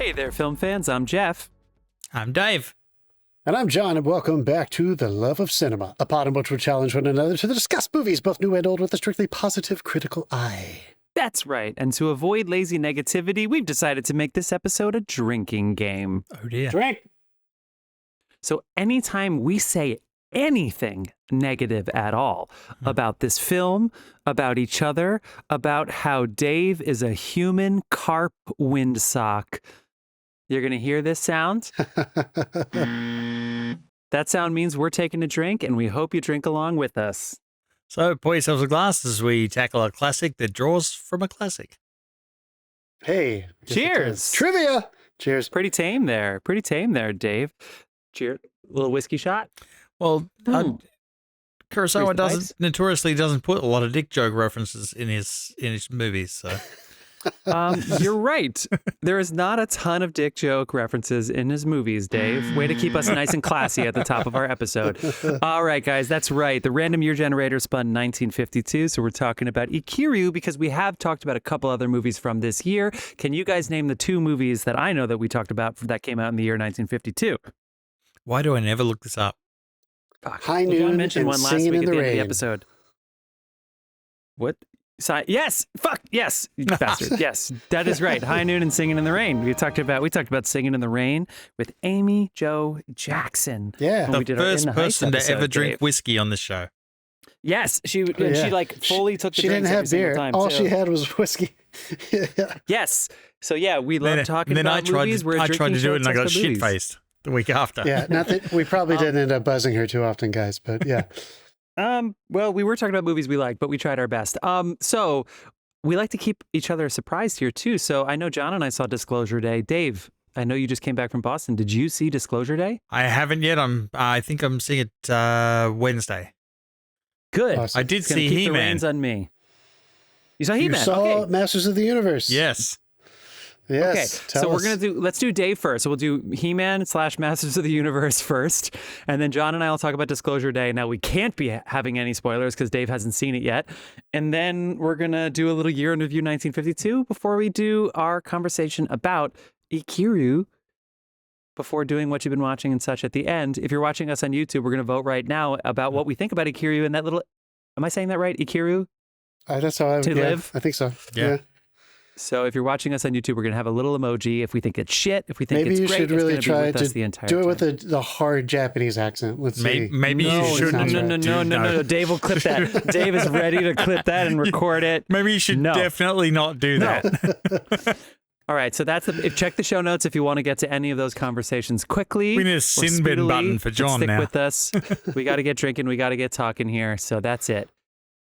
Hey there, film fans. I'm Jeff. I'm Dave. And I'm John, and welcome back to The Love of Cinema, a pod in which we challenge one another to discuss movies, both new and old, with a strictly positive, critical eye. That's right. And to avoid lazy negativity, we've decided to make this episode a drinking game. Oh, dear. Drink! So anytime we say anything negative at all about this film, about each other, about how Dave is a human carp windsock, you're going to hear this sound. That sound means we're taking a drink, and we hope you drink along with us. So pour yourselves a glass as we tackle a classic that draws from a classic. Hey. Cheers. Trivia! Cheers. Pretty tame there. Pretty tame there, Dave. Cheers. Little whiskey shot. Well, Raise Kurosawa the pipes. notoriously doesn't put a lot of dick joke references in his movies. So You're right. There is not a ton of dick joke references in his movies, Dave. Way to keep us nice and classy at the top of our episode. All right, guys, that's right. The random year generator spun 1952, so we're talking about Ikiru because we have talked about a couple other movies from this year. Can you guys name the two movies that I know that we talked about that came out in the year 1952? why do I never look this up? High John Noon mentioned and one last Singing week in at the the end of the Rain. episode. What? Yes, fuck, yes, you bastard. Yes, that is right. High Noon and Singing in the Rain. We talked about Singing in the Rain with Amy Jo Jackson. Yeah. when we The did our In first the Heights person to episode, ever drink Dave. whiskey on this show. Yes, she Yeah. like fully took the She drinks didn't have every single beer. time, All too. she had was whiskey. Yeah. Yes. So yeah, we love talking then about movies. I tried to do it and I got shit faced the week after. Yeah, not that we probably didn't end up buzzing her too often, guys, but yeah. Well, we were talking about movies we liked, but we tried our best. So we like to keep each other surprised here too. So I know John and I saw Disclosure Day. Dave, I know you just came back from Boston. Did you see Disclosure Day? I haven't yet. I think I'm seeing it Wednesday. Good. Awesome. I did It's gonna see keep the He-Man. reins on me. You saw You He-Man? saw Okay. Masters of the Universe. Yes. Yes. Okay, Tell so we're us. let's do Dave first. So we'll do He-Man / Masters of the Universe first, and then John and I will talk about Disclosure Day. Now we can't be having any spoilers because Dave hasn't seen it yet, and then we're gonna do a little year in review 1952 before we do our conversation about Ikiru. Before doing what you've been watching and such at the end, if you're watching us on YouTube, we're gonna vote right now about what we think about Ikiru and that little. Am I saying that right? Ikiru. That's how To live? I think so. Yeah. So if you're watching us on YouTube, we're going to have a little emoji. If we think it's shit, if we think Maybe it's you great, should it's really gonna be try with to us the entire do it time. with the hard Japanese accent. Let's see. Maybe No, you shouldn't. no. Dave will clip that. Dave is ready to clip that and record it. Maybe you should No. definitely not do that. All right, so that's check the show notes if you want to get to any of those conversations quickly. We need a or sin bin speedily, button for but John stick now. with us. We got to get drinking. We got to get talking here. So that's it.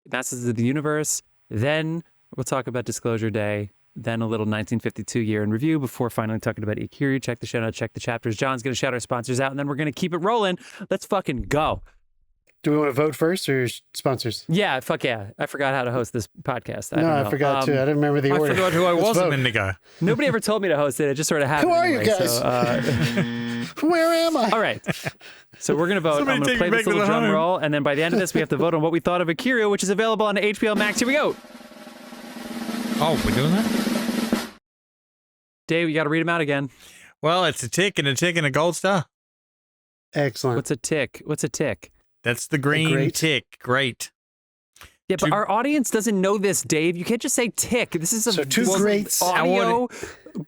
Masters of the Universe. Then we'll talk about Disclosure Day. Then a little 1952 year in review before finally talking about Ikiru. Check the show notes, check the chapters. John's going to shout our sponsors out, and then we're going to keep it rolling. Let's fucking go. Do we want to vote first or sponsors? Yeah, fuck yeah. I forgot how to host this podcast. I No, don't I know. forgot too. I didn't remember the I order. forgot who I Let's was a vote. minute ago. Nobody ever told me to host it. It just sort of happened. Who are you anyway, guys? So, Where am I? all right. So we're going to vote. Somebody I'm going take to play me this back to little the drum home. roll, and then by the end of this, we have to vote on what we thought of Akira, which is available on HBO Max. Here we go. Oh, we're doing that? Dave, you got to read them out again. Well, it's a tick and a gold star. Excellent. What's a tick? What's a tick? That's the green great. tick. Great. Yeah, but Two- our audience doesn't know this, Dave. You can't just say tick. This is a So two greats. audio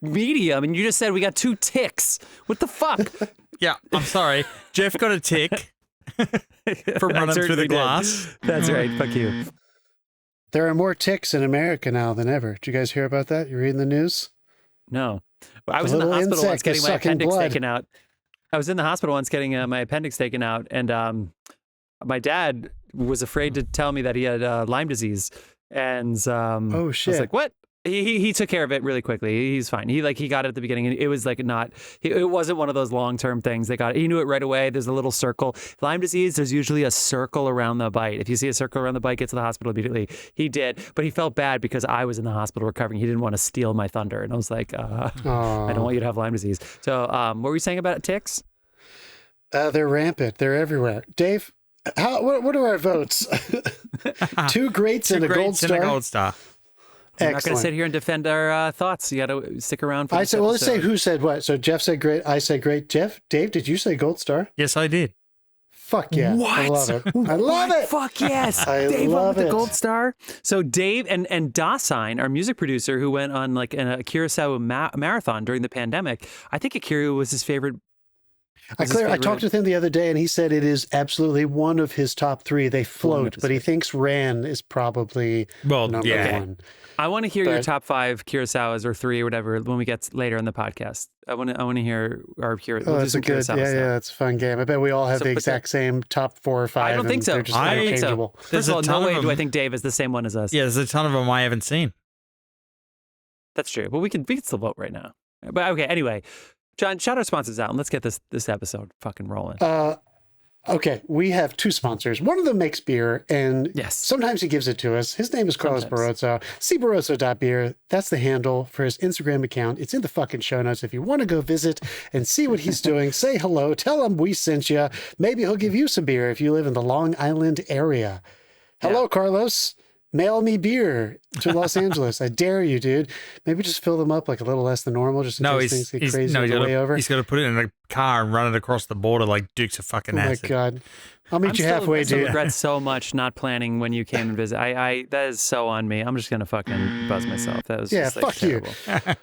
medium, and you just said we got two ticks. What the fuck? Yeah, I'm sorry. Jeff got a tick for I running through certainly the did. glass. That's right. Fuck you. There are more ticks in America now than ever. Did you guys hear about that? You reading the news? No. Well, I was The in the little hospital once insect getting is my sucking appendix blood. taken out. I was in the hospital once getting my appendix taken out, and my dad was afraid to tell me that he had Lyme disease. And Oh, I was shit. like, what? He took care of it really quickly. He's fine. He got it at the beginning, and it was like it wasn't one of those long-term things. He knew it right away. There's a little circle. Lyme disease, there's usually a circle around the bite. If you see a circle around the bite, get to the hospital immediately. He did, but he felt bad because I was in the hospital recovering. He didn't want to steal my thunder, and I was like, I don't want you to have Lyme disease. So, what were you saying about ticks? They're rampant. They're everywhere. Dave, what are our votes? Two greats and a gold Greats and a star. gold star. We're not going to Excellent. sit here and defend our thoughts. You got to stick around for I this said, well, let's say episode. who said what. So Jeff said great. I said great. Jeff, Dave, did you say gold star? Yes, I did. Fuck yeah. I love it. I love it. Fuck yes. I Dave love with it. the gold star. So Dave and Dasine, our music producer who went on like a Kurosawa marathon during the pandemic, I think Akira was his favorite. I talked with him the other day, and he said it is absolutely one of his top 3. They float, but he thinks Ran is probably number 1. I want to hear your But- top 5 Kurosawas or 3 or whatever when we get later in the podcast. I want to hear our Kurosawa. Oh, that's a good. Yeah, it's a fun game. I bet we all have the exact same top 4 or 5. I don't think so. They're just I don't think so. interchangeable. First of all, no way do I think Dave is the same one as us. Yeah, there's a ton of them I haven't seen. That's true. But we can still vote right now. But okay, anyway. John, shout our sponsors out and let's get this episode fucking rolling. Okay, we have 2 sponsors. One of them makes beer, and Yes. sometimes he gives it to us. His name is Carlos Barroso. See Barroso.beer. That's the handle for his Instagram account. It's in the fucking show notes. If you want to go visit and see what he's doing, say hello, tell him we sent you. Maybe he'll give you some beer if you live in the Long Island area. Hello, Carlos. Mail me beer to Los Angeles. I dare you, dude. Maybe just fill them up like a little less than normal, just in case things get crazy on the way over. He's got to put it in a car and run it across the border like Dukes of fucking acid. Oh my God. I'll meet you halfway, I dude. regret so much not planning when you came and visit. I that is so on me. I'm just gonna fucking buzz myself. That was just, like, fuck terrible. you.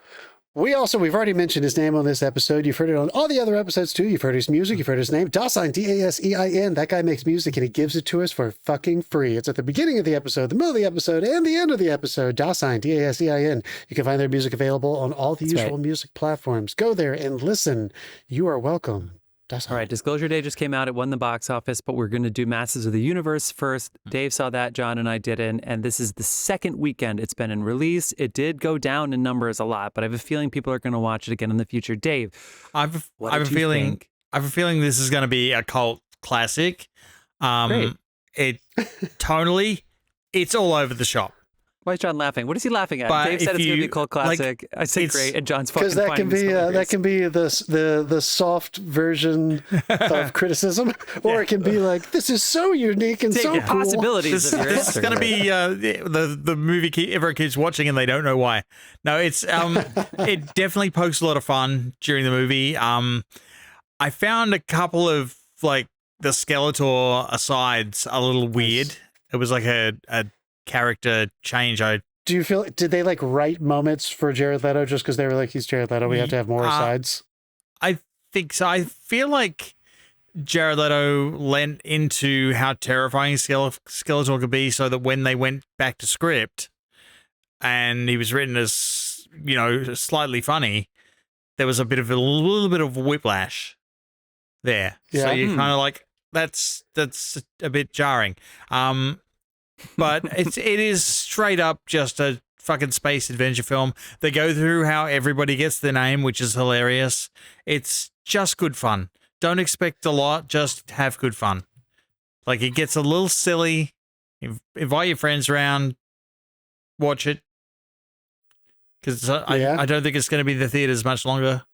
We've already mentioned his name on this episode. You've heard it on all the other episodes too. You've heard his music. You've heard his name. Dasine, Dasein. That guy makes music and he gives it to us for fucking free. It's at the beginning of the episode, the middle of the episode, and the end of the episode. Dasine, Dasein. You can find their music available on all the usual music platforms. Go there and listen. You are welcome. All right, Disclosure Day just came out. It won the box office, but we're going to do Masters of the Universe first. Dave saw that, John and I didn't, and this is the second weekend it's been in release. It did go down in numbers a lot, but I have a feeling people are going to watch it again in the future. Dave, I have a feeling this is going to be a cult classic. Great. It tonally, it's all over the shop. Why is John laughing? What is he laughing at? But Dave said it's going to be a cult classic. I said great, and John's fucking because that can be the soft version of criticism, or it can be like, this is so unique and so cool. Possibilities. This is going to be the movie everyone keeps watching and they don't know why. No, it's it definitely pokes a lot of fun during the movie. I found a couple of like the Skeletor asides a little weird. It was like a character change. Do you feel, did they like write moments for Jared Leto just because they were like, he's Jared Leto, we have to have more sides? I think so. I feel like Jared Leto lent into how terrifying Skeletor could be so that when they went back to script and he was written as, you know, slightly funny, there was a little bit of whiplash there. Yeah. So you're kind of like, that's a bit jarring. But it is straight up just a fucking space adventure film. They go through how everybody gets their name, which is hilarious. It's just good fun. Don't expect a lot, just have good fun. Like, it gets a little silly. Invite your friends around, watch it. Because I don't think it's going to be in the theaters much longer.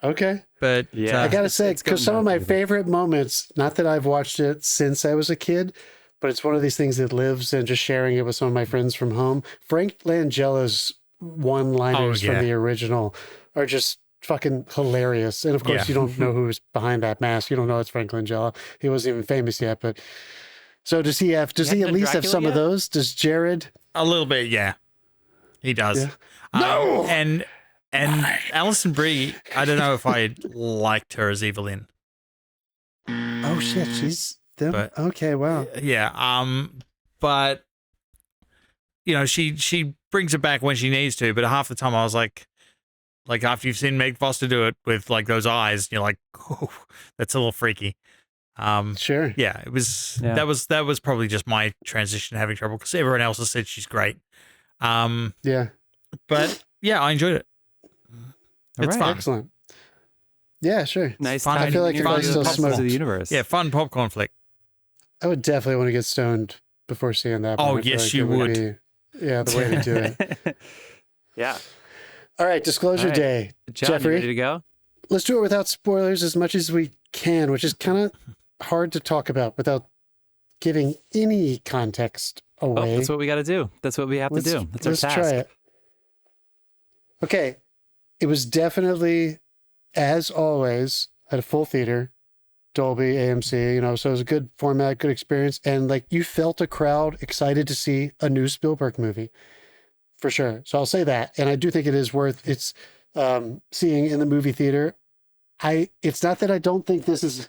Okay. But I gotta say, because some of my favorite moments, not that I've watched it since I was a kid, but it's one of these things that lives, and just sharing it with some of my friends from home. Frank Langella's one-liners from the original are just fucking hilarious. And of course, you don't know who's behind that mask. You don't know it's Frank Langella. He wasn't even famous yet. But so does he at least have some of those? Does Jared? A little bit, yeah. He does. Yeah. No! And Alison Brie, I don't know if I liked her as Evelyn. Oh shit, she's them. But, okay, wow. Yeah. But you know, she brings it back when she needs to, but half the time I was like after you've seen Meg Foster do it with like those eyes, you're like, oh, that's a little freaky. Sure. Yeah, it was that was probably just my transition having trouble because everyone else has said she's great. Yeah. But yeah, I enjoyed it. It's fun. Excellent. Yeah, sure. Nice. Fun. I feel like if I still smoked, the universe. Yeah, fun popcorn flick. I would definitely want to get stoned before seeing that. Oh, I feel yes, like you it would. Be, the way to do it. Yeah. All right, Disclosure Day. John, Jeffrey, you ready to go? let's do it without spoilers as much as we can, which is kind of hard to talk about without giving any context away. That's what we got to do. That's what we have to do. That's our let's task. try it. Okay. It was definitely, as always, at a full theater, Dolby, AMC, you know, so it was a good format, good experience. And like you felt a crowd excited to see a new Spielberg movie for sure. So I'll say that. And I do think it is worth its seeing in the movie theater. It's not that I don't think this is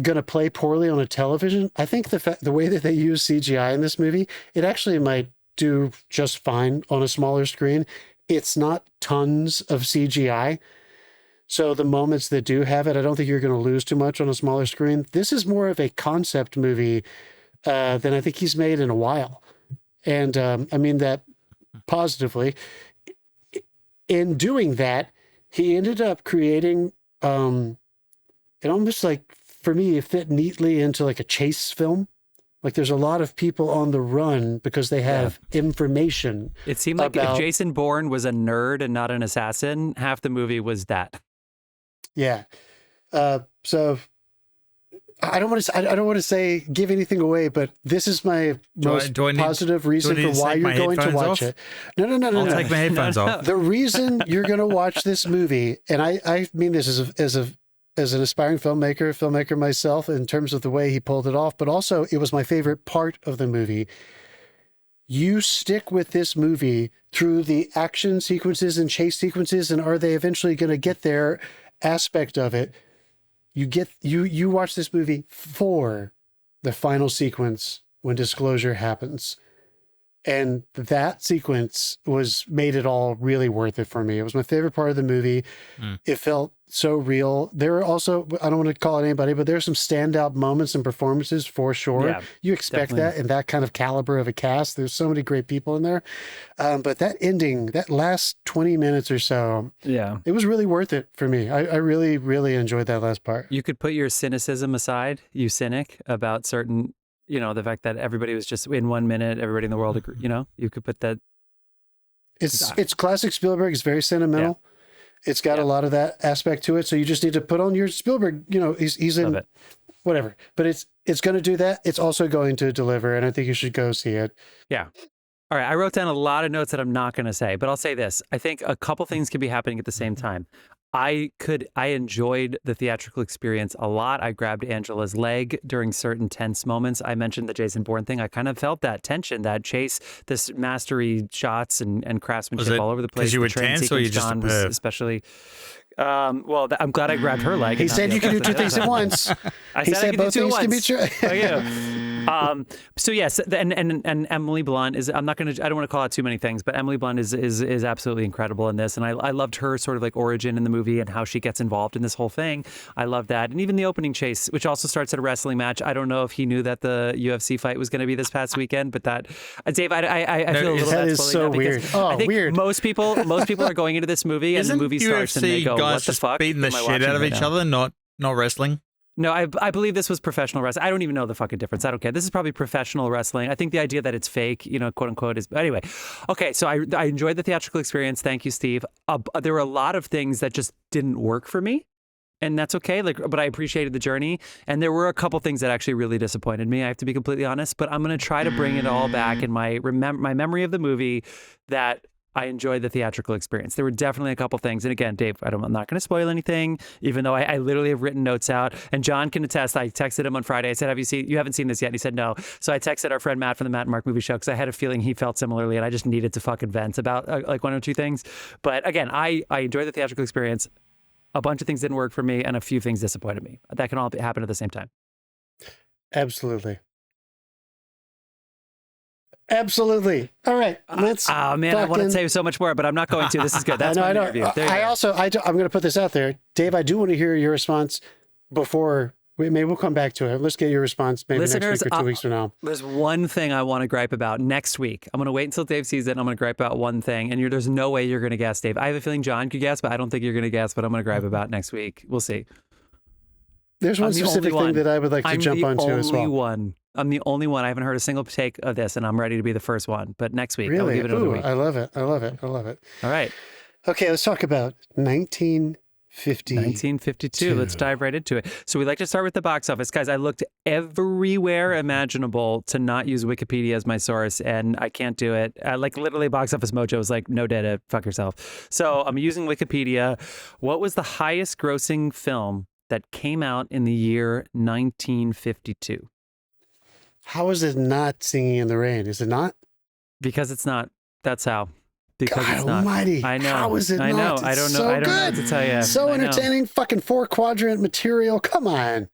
going to play poorly on a television. I think the way that they use CGI in this movie, it actually might do just fine on a smaller screen. It's not tons of CGI. So the moments that do have it, I don't think you're going to lose too much on a smaller screen. This is more of a concept movie than I think he's made in a while. And I mean that positively. In doing that, he ended up creating, it almost like, for me, it fit neatly into like a chase film. Like there's a lot of people on the run because they have information. It seemed like if Jason Bourne was a nerd and not an assassin, half the movie was that. Yeah. So I don't want to say give anything away, but this is my most positive reason for why you're going to watch it. No. I'll take my headphones off. The reason you're going to watch this movie, and I mean this as an aspiring filmmaker myself, in terms of the way he pulled it off, but also it was my favorite part of the movie. You stick with this movie through the action sequences and chase sequences, and are they eventually going to get there aspect of it. You watch this movie for the final sequence when disclosure happens. And that sequence made it all really worth it for me. It was my favorite part of the movie. It felt so real. There are also, I don't want to call it anybody, but there are some standout moments and performances for sure. Yeah, you expect that in that kind of caliber of a cast. There's so many great people in there. But that ending, that last 20 minutes or so, it was really worth it for me. I really, really enjoyed that last part. You could put your cynicism aside, you cynic, about certain, you know, the fact that everybody was just in 1 minute, everybody in the world, you know, you could put that. It's classic Spielberg. It's very sentimental. Yeah. It's got a lot of that aspect to it. So you just need to put on your Spielberg, you know, he's in whatever, but it's going to do that. It's also going to deliver. And I think you should go see it. Yeah. All right. I wrote down a lot of notes that I'm not going to say, but I'll say this. I think a couple things can be happening at the same time. I enjoyed the theatrical experience a lot. I grabbed Angela's leg during certain tense moments. I mentioned the Jason Bourne thing. I kind of felt that tension, that chase, this mastery shots and craftsmanship all over the place. Because you were tense, or you just a perv? Especially. Well, I'm glad I grabbed her leg. He said you can do two things at once. He said both things can be true. Oh, yeah. So yes, and Emily Blunt is. I don't want to call out too many things, but Emily Blunt is absolutely incredible in this, and I loved her sort of like origin in the movie and how she gets involved in this whole thing. I love that, and even the opening chase, which also starts at a wrestling match. I don't know if he knew that the UFC fight was going to be this past weekend, but that Dave, I feel a little that is so weird. I think weird. Most people are going into this movie and the movie starts and they go, "What the fuck?" Beating the shit out of each other, not wrestling. No, I believe this was professional wrestling. I don't even know the fucking difference. I don't care. This is probably professional wrestling. I think the idea that it's fake, you know, quote unquote, is. But anyway, okay. So I enjoyed the theatrical experience. Thank you, Steve. There were a lot of things that just didn't work for me, and that's okay. But I appreciated the journey, and there were a couple things that actually really disappointed me. I have to be completely honest. But I'm going to try to bring it all back in my memory of the movie that I enjoyed the theatrical experience. There were definitely a couple things. And again, Dave, I'm not going to spoil anything, even though I literally have written notes out. And John can attest. I texted him on Friday. I said, you haven't seen this yet? And he said, no. So I texted our friend Matt from the Matt and Mark Movie Show because I had a feeling he felt similarly. And I just needed to fucking vent about like one or two things. But again, I enjoyed the theatrical experience. A bunch of things didn't work for me and a few things disappointed me. That can all happen at the same time. Absolutely. Absolutely. All right. Let's. Oh man, I want to say so much more, but I'm not going to. This is good. That's my interview. I'm going to put this out there, Dave. I do want to hear your response before. Maybe we'll come back to it. Let's get your response maybe Listeners, next week or 2 weeks from now. There's one thing I want to gripe about next week. I'm going to wait until Dave sees it, and I'm going to gripe about one thing. And there's no way you're going to guess, Dave. I have a feeling John could guess, but I don't think you're going to guess. But I'm going to gripe about next week. We'll see. There's one specific thing that I would like to jump onto as well. I'm the only one. I haven't heard a single take of this, and I'm ready to be the first one. But next week, really? I'll give it another week. I love it. I love it. I love it. All right. Okay, let's talk about 19 1952. Let's dive right into it. So we like to start with the box office. Guys, I looked everywhere imaginable to not use Wikipedia as my source, and I can't do it. Like literally Box Office Mojo was like, no data, fuck yourself. So I'm using Wikipedia. What was the highest grossing film that came out in the year 1952? How is it not Singing in the Rain? Is it not? Because it's not. That's how. Because God it's not. almighty. I know. How is it I know. not? I don't know. So I don't know what good. to tell you. So I know. entertaining. Fucking 4-quadrant material. Come on.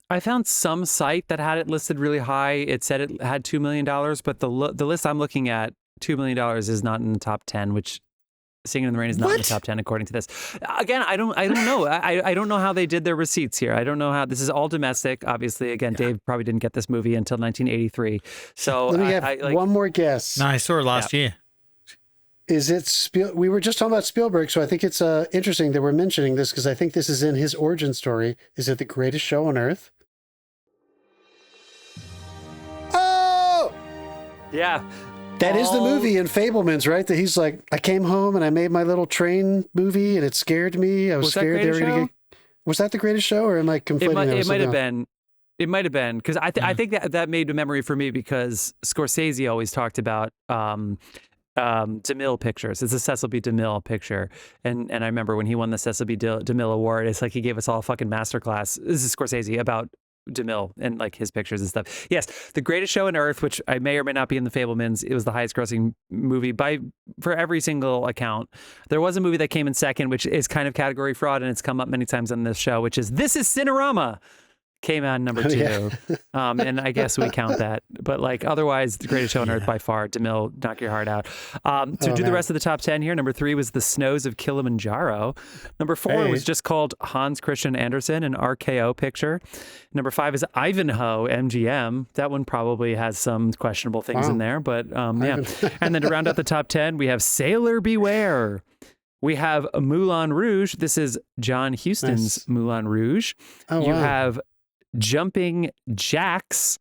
I found some site that had it listed really high. It said it had $2 million, but the list I'm looking at, $2 million is not in the top 10, which Singing in the Rain is not in the top 10 according to this. Again, I don't know. I don't know how they did their receipts here. I don't know how. This is all domestic. Obviously, again, Dave probably didn't get this movie until 1983. So let me have one more guess. No, I saw it last year. Is it we were just talking about Spielberg, so I think it's interesting that we're mentioning this because I think this is in his origin story. Is it The Greatest Show on Earth? Oh! Yeah. That is the movie in Fabelmans, right? That he's like, I came home and I made my little train movie and it scared me. I was scared they were going to get... Was that The Greatest Show or am I conflating that? It might have been. It might have been because I think that made a memory for me because Scorsese always talked about DeMille pictures. It's a Cecil B. DeMille picture. And I remember when he won the Cecil B. DeMille Award, it's like he gave us all a fucking masterclass. This is Scorsese about DeMille and like his pictures and stuff. Yes, The Greatest Show on Earth, which I may or may not be in the Fabelmans, it was the highest grossing movie for every single account. There was a movie that came in second, which is kind of category fraud, and it's come up many times on this show, which is This Is Cinerama. Came out number 2. Yeah. And I guess we count that. But like otherwise, The Greatest Show on Earth by far. DeMille, knock your heart out. The rest of the top 10 here. Number 3 was The Snows of Kilimanjaro. Number 4 was just called Hans Christian Andersen, an RKO picture. Number 5 is Ivanhoe, MGM. That one probably has some questionable things in there. But yeah. And then to round out the top 10, we have Sailor Beware. We have Moulin Rouge. This is John Huston's Moulin Rouge. Oh, you have Jumping Jacks.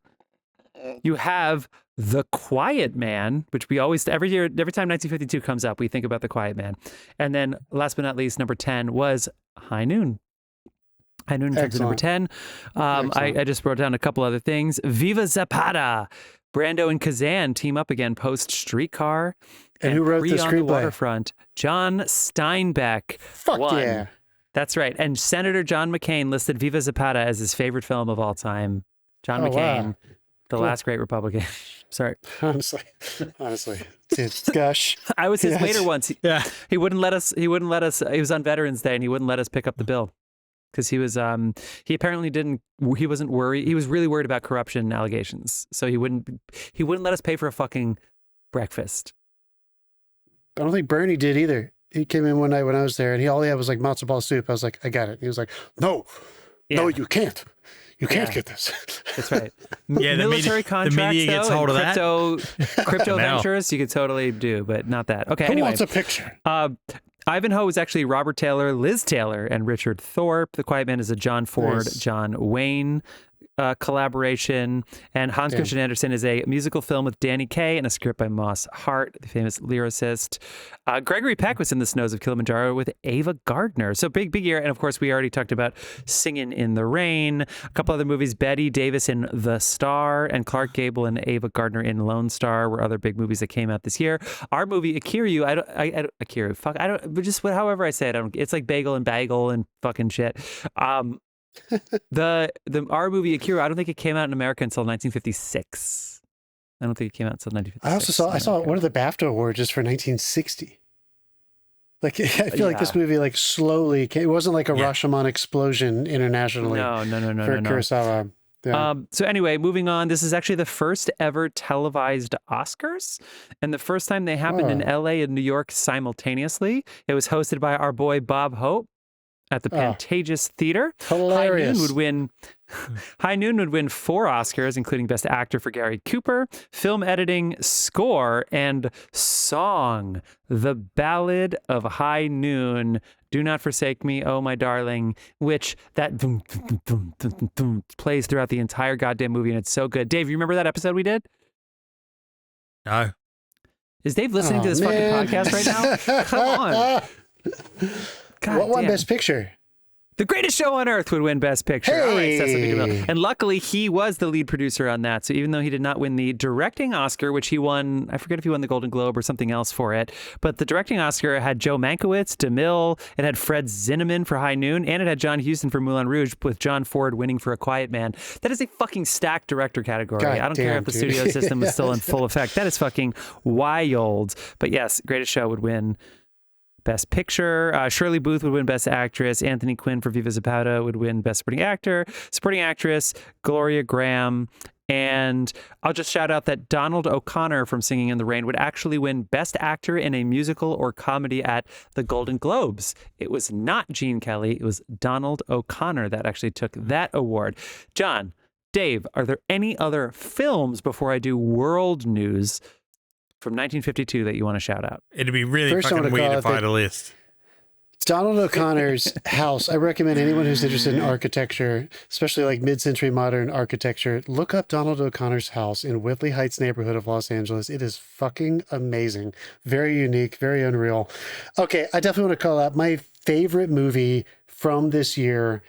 You have The Quiet Man, which we always, every time 1952 comes up, we think about The Quiet Man. And then last but not least, number 10 was High Noon. High Noon comes to number 10. I just wrote down a couple other things. Viva Zapata. Brando and Kazan team up again post Streetcar. And who wrote the on the screenplay? Waterfront. John Steinbeck. Fuck yeah. That's right. And Senator John McCain listed Viva Zapata as his favorite film of all time. John McCain, the last great Republican. Sorry. Honestly. Dude, gosh. I was his waiter once. He wouldn't let us, it was on Veterans Day and he wouldn't let us pick up the bill. Because he was, he apparently he wasn't worried. He was really worried about corruption allegations. So he wouldn't let us pay for a fucking breakfast. I don't think Bernie did either. He came in one night when I was there and all he had was like matzo ball soup. I was like, I got it. He was like, no, you can't. You can't get this. That's right. Yeah, military contracts, the media gets hold of crypto ventures, you could totally do, but not that. Okay, Who wants a picture? Ivanhoe is actually Robert Taylor, Liz Taylor, and Richard Thorpe. The Quiet Man is a John Ford, John Wayne collaboration. And Hans Christian Andersen is a musical film with Danny Kaye and a script by Moss Hart, the famous lyricist. Gregory Peck was in The Snows of Kilimanjaro with Ava Gardner. So big year. And of course, we already talked about Singin' in the Rain. A couple other movies, Betty Davis in The Star and Clark Gable and Ava Gardner in Lone Star were other big movies that came out this year. Our movie, Ikiru, however I say it, it's like bagel and bagel and fucking shit. Our movie Akira, I don't think it came out in America until 1956. I don't think it came out until 1956. I saw one of the BAFTA awards just for 1960. Like I feel like this movie like slowly came, it wasn't like a Rashomon explosion internationally. No. For Kurosawa. Yeah. So anyway, moving on. This is actually the first ever televised Oscars, and the first time they happened in LA and New York simultaneously. It was hosted by our boy Bob Hope at the Pantages Theater. Hilarious. High Noon would win 4 Oscars, including Best Actor for Gary Cooper, Film Editing, Score, and Song. The Ballad of High Noon. Do Not Forsake Me, Oh My Darling, which that plays throughout the entire goddamn movie, and it's so good. Dave, you remember that episode we did? No. Is Dave listening to this fucking podcast right now? Come on. God what won damn. Best Picture? The Greatest Show on Earth would win Best Picture. All right, so that's a big deal. And luckily, he was the lead producer on that. So even though he did not win the directing Oscar, which he won, I forget if he won the Golden Globe or something else for it, but the directing Oscar had Joe Mankiewicz, DeMille, it had Fred Zinnemann for High Noon, and it had John Huston for Moulin Rouge, with John Ford winning for A Quiet Man. That is a fucking stacked director category. God I don't care if the damn, dude. studio system was still in full effect. That is fucking wild. But yes, Greatest Show would win Best Picture. Shirley Booth would win Best Actress. Anthony Quinn for Viva Zapata would win Best Supporting Actor. Supporting Actress, Gloria Graham. And I'll just shout out that Donald O'Connor from Singing in the Rain would actually win Best Actor in a Musical or Comedy at the Golden Globes. It was not Gene Kelly. It was Donald O'Connor that actually took that award. John, Dave, are there any other films before I do world news from 1952 that you want to shout out? It'd be really First, I fucking wanna weird call if it I had a list. Donald O'Connor's house. I recommend anyone who's interested in architecture, especially like mid-century modern architecture, look up Donald O'Connor's house in Whitley Heights neighborhood of Los Angeles. It is fucking amazing. Very unique, very unreal. Okay, I definitely want to call out my favorite movie from this year.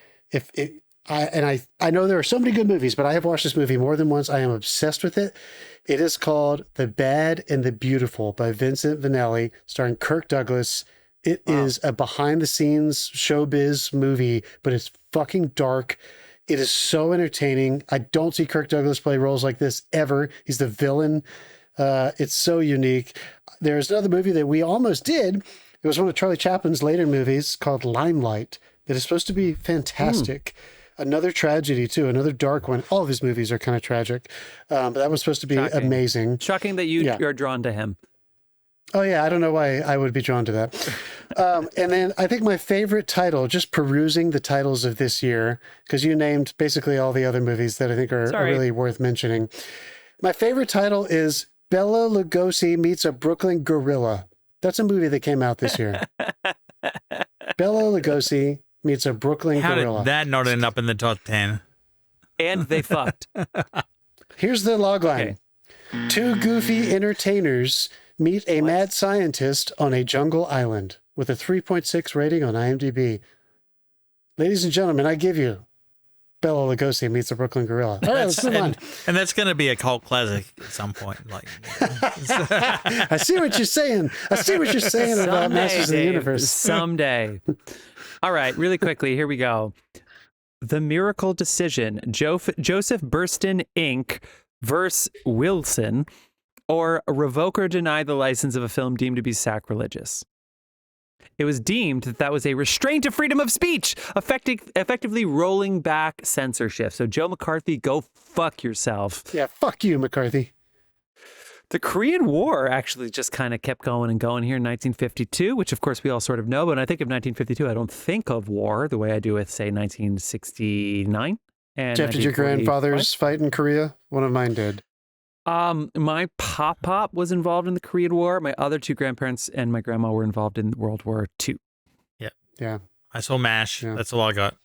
I know there are so many good movies, but I have watched this movie more than once. I am obsessed with it. It is called The Bad and the Beautiful by Vincent Vanelli, starring Kirk Douglas. It is a behind-the-scenes showbiz movie, but it's fucking dark. It is so entertaining. I don't see Kirk Douglas play roles like this ever. He's the villain. It's so unique. There's another movie that we almost did. It was one of Charlie Chaplin's later movies called Limelight that is supposed to be fantastic. Another tragedy, too. Another dark one. All of his movies are kind of tragic. But that was supposed to be amazing. Shocking that you're drawn to him. Oh, yeah. I don't know why I would be drawn to that. And then I think my favorite title, just perusing the titles of this year, because you named basically all the other movies that I think are really worth mentioning. My favorite title is Bela Lugosi Meets a Brooklyn Gorilla. That's a movie that came out this year. Bela Lugosi Meets a Brooklyn Gorilla. How did that not end up in the top 10? And they fucked. Here's the logline. Okay. Two goofy entertainers meet a mad scientist on a jungle island with a 3.6 rating on IMDb. Ladies and gentlemen, I give you Bela Lugosi Meets a Brooklyn Gorilla. All right, let's move on. And that's going to be a cult classic at some point. Like, I see what you're saying. I see what you're saying about Masters of the Universe. Someday. All right, really quickly, here we go. The Miracle Decision, Joseph Burston, Inc. versus Wilson, or revoke or deny the license of a film deemed to be sacrilegious. It was deemed that was a restraint of freedom of speech, effectively rolling back censorship. So Joe McCarthy, go fuck yourself. Yeah, fuck you, McCarthy. The Korean War actually just kind of kept going and going here in 1952, which of course we all sort of know. But when I think of 1952, I don't think of war the way I do with, say, 1969. And Jeff, did your grandfathers fight in Korea? One of mine did. My pop was involved in the Korean War. My other two grandparents and my grandma were involved in World War II. Yeah. I saw MASH. Yeah. That's all I got.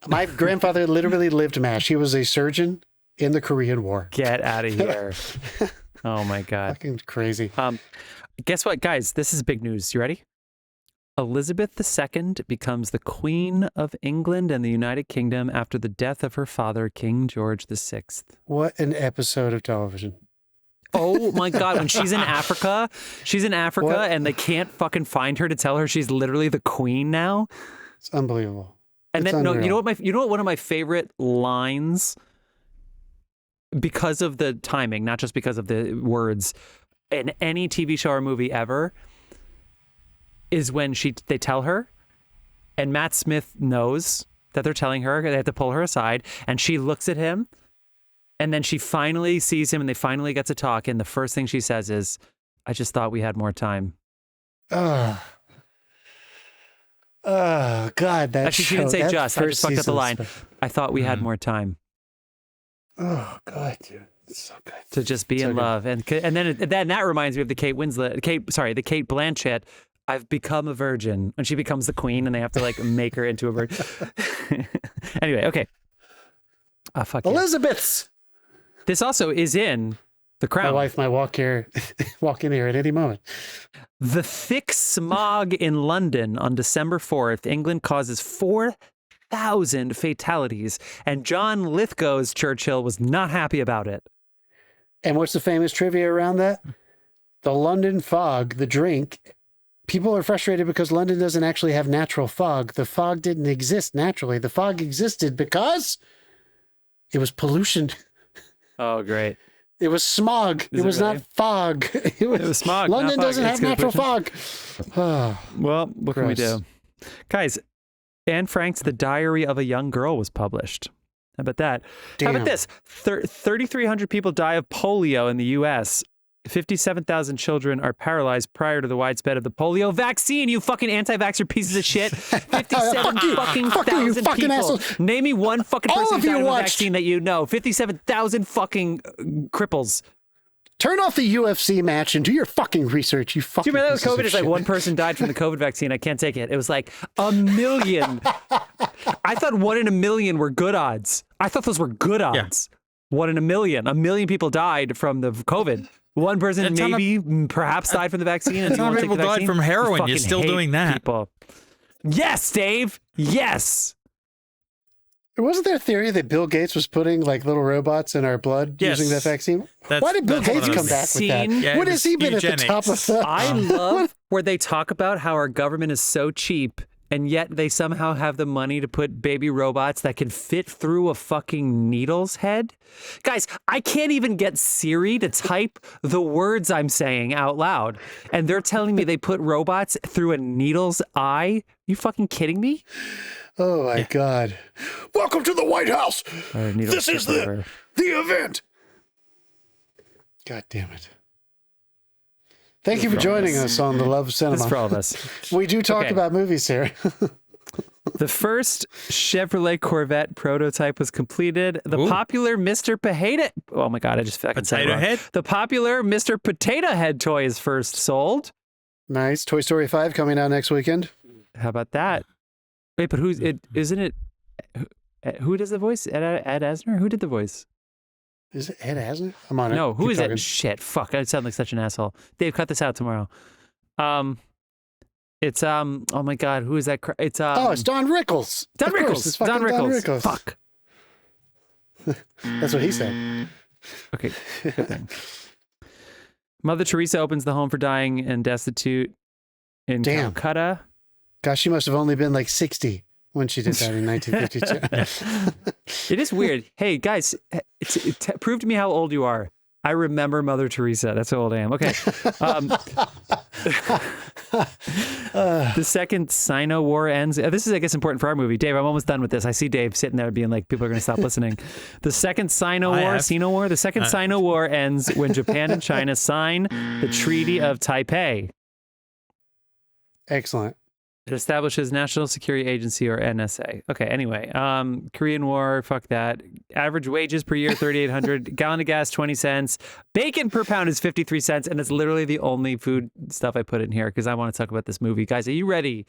My grandfather literally lived MASH. He was a surgeon in the Korean War. Get out of here. Oh my God. Fucking crazy. Guess what, guys? This is big news. You ready? Elizabeth II becomes the Queen of England and the United Kingdom after the death of her father, King George VI. What an episode of television. Oh my God. When she's in Africa, and they can't fucking find her to tell her she's literally the queen now. It's unbelievable. And then, no, you know what one of my favorite lines, because of the timing, not just because of the words, in any TV show or movie ever, is when they tell her, and Matt Smith knows that they're telling her, they have to pull her aside, and she looks at him, and then she finally sees him, and they finally get to talk, and the first thing she says is, I just thought we had more time. Oh, God, that actually, she didn't say just. I just fucked up the line. I thought we had more time. Oh, God, dude. It's so good. To just be in love. And then that reminds me of the Kate Blanchett, I've become a virgin, when she becomes the queen and they have to like make her into a virgin. Anyway, okay. Fuck Elizabeth's. Yeah. This also is in The Crown. My wife might walk in here at any moment. The thick smog in London on December 4th, England causes 4,000 fatalities, and John Lithgow's Churchill was not happy about it. And what's the famous trivia around that? The London fog, the drink. People are frustrated because London doesn't actually have natural fog. The fog didn't exist naturally. The fog existed because it was pollution. Oh, great. It was smog. It was really? not fog. It was smog. London not fog. doesn't It's have natural pollution. fog. Well, what can we Gross. do? Guys, Anne Frank's The Diary of a Young Girl was published. How about that? How Damn. about this? 3,300 people die of polio in the U.S. 57,000 children are paralyzed prior to the widespread of the polio vaccine, you fucking anti-vaxxer pieces of shit. 57 fucking thousand fucking people. assholes. Name me one fucking All person of who you died of a watched- vaccine that you know. 57,000 fucking cripples. Turn off the UFC match and do your fucking research, you fucking Do you remember that pieces with COVID? of It's like shit. one person died from the COVID vaccine. I can't take it. It was like 1 million. I thought 1 in a million were good odds. I thought those were good odds. 1 in a million. 1 million people died from the COVID. One person A ton maybe perhaps died from the vaccine. And a ton of you won't take people the died vaccine? from heroin. You You're fucking still hate doing that. People. Yes, Dave. Yes. Wasn't there a theory that Bill Gates was putting like little robots in our blood Yes. using that vaccine? That's- Why did Bill that's one Gates of come those. back with that? Yeah, When it has was he been at the top of eugenics. the... I love where they talk about how our government is so cheap, and yet they somehow have the money to put baby robots that can fit through a fucking needle's head. Guys, I can't even get Siri to type the words I'm saying out loud, and they're telling me they put robots through a needle's eye? You fucking kidding me? Oh my God. Welcome to the White House. Or needle This is whatever. the event. God damn it. Thank you for joining us on The Love of Cinema. That's for all of us. We do talk Okay. about movies here. The first Chevrolet Corvette prototype was completed. The Ooh. popular Mr. Potato... Oh my God, I just fucking said it Potato wrong. Head? The popular Mr. Potato Head toy is first sold. Nice. Toy Story 5 coming out next weekend. How about that? Wait, but who's it? Isn't it? Who does the voice? Ed Asner? Who did the voice? Is it Ed Asner? I'm on it. No, who Keep is talking. it? Shit, fuck! I sound like such an asshole. Dave, cut this out tomorrow. It's Oh my God, who is that? It's Oh, it's Don Rickles. Don Of course, Rickles. it's fucking Don Rickles. Fuck. That's what he said. Okay, good thing. Mother Teresa opens the home for dying and destitute in Damn. Calcutta. Gosh, she must have only been like 60 when she did that in 1952. It is weird. Hey, guys, prove to me how old you are. I remember Mother Teresa. That's how old I am. Okay. The second Sino War ends. This is, I guess, important for our movie. Dave, I'm almost done with this. I see Dave sitting there being like, people are going to stop listening. The second Sino War ends when Japan and China sign the Treaty of Taipei. Excellent. It establishes National Security Agency, or NSA. Okay, anyway. Korean War, fuck that. Average wages per year, 3,800. Gallon of gas, 20 cents. Bacon per pound is 53 cents. And it's literally the only food stuff I put in here because I want to talk about this movie. Guys, are you ready?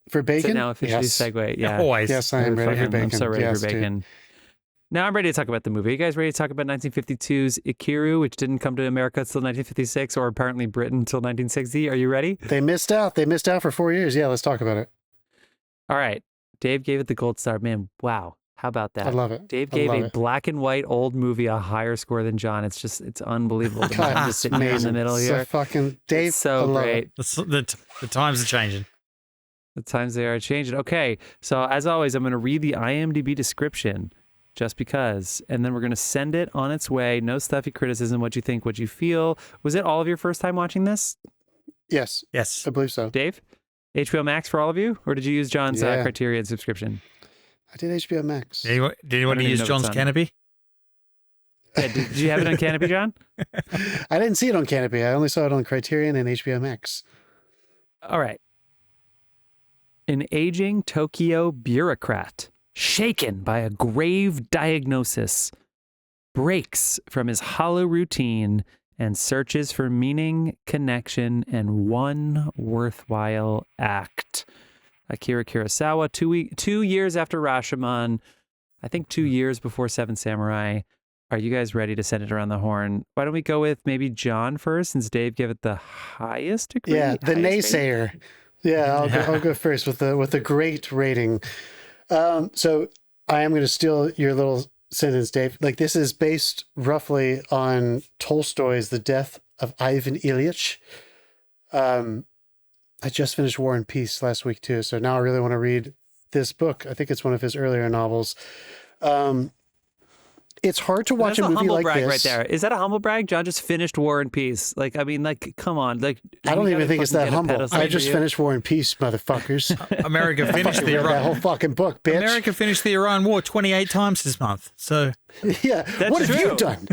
For bacon? So now officially Yes. segue. Yeah. Always. Yes, I am ready for bacon. I'm so ready Yes, for dude. bacon. Now I'm ready to talk about the movie. You guys ready to talk about 1952's Ikiru, which didn't come to America until 1956, or apparently Britain until 1960? Are you ready? They missed out. They missed out for 4 years. Yeah, let's talk about it. All right. Dave gave it the gold star. Man, wow. How about that? I love it. Dave I gave love a it. black and white old movie a higher score than John. It's unbelievable. to me. God, I'm just sitting here in the amazing. middle So here. fucking Dave. It's so I love great. It. The times are changing. The times they are changing. Okay, so as always, I'm going to read the IMDb description just because, and then we're going to send it on its way. No stuffy criticism. What you think, what you feel. Was it all of your first time watching this, Yes, Yes. I believe so. Dave? HBO Max for all of you? Or did you use John's Yeah. Criterion subscription? I did HBO Max. Did anyone I don't even use know if John's it's on. canopy? Yeah, did you have it on Canopy, John? I didn't see it on Canopy. I only saw it on Criterion and HBO Max. All right. An aging Tokyo bureaucrat, shaken by a grave diagnosis, breaks from his hollow routine and searches for meaning, connection, and one worthwhile act. Akira Kurosawa, 2 years after Rashomon, I think 2 years before Seven Samurai, are you guys ready to send it around the horn? Why don't we go with maybe John first, since Dave gave it the highest degree? Yeah, the highest naysayer. rating? Yeah, I'll go first with the great rating. So I am going to steal your little sentence, Dave. Like, this is based roughly on Tolstoy's The Death of Ivan Ilyich. I just finished War and Peace last week too, so now I really want to read this book. I think it's one of his earlier novels. It's hard to watch That's a movie humble like brag this. right there. Is that a humble brag? John just finished War and Peace. Like, I mean, like, come on. Like, I don't you even gotta think it's that fucking get a humble. pedestal I for just you. finished War and Peace, motherfuckers. America finished Fucking the read that whole Iran. fucking book, bitch. America finished the Iran War 28 times this month. So Yeah. That's What have you true. done?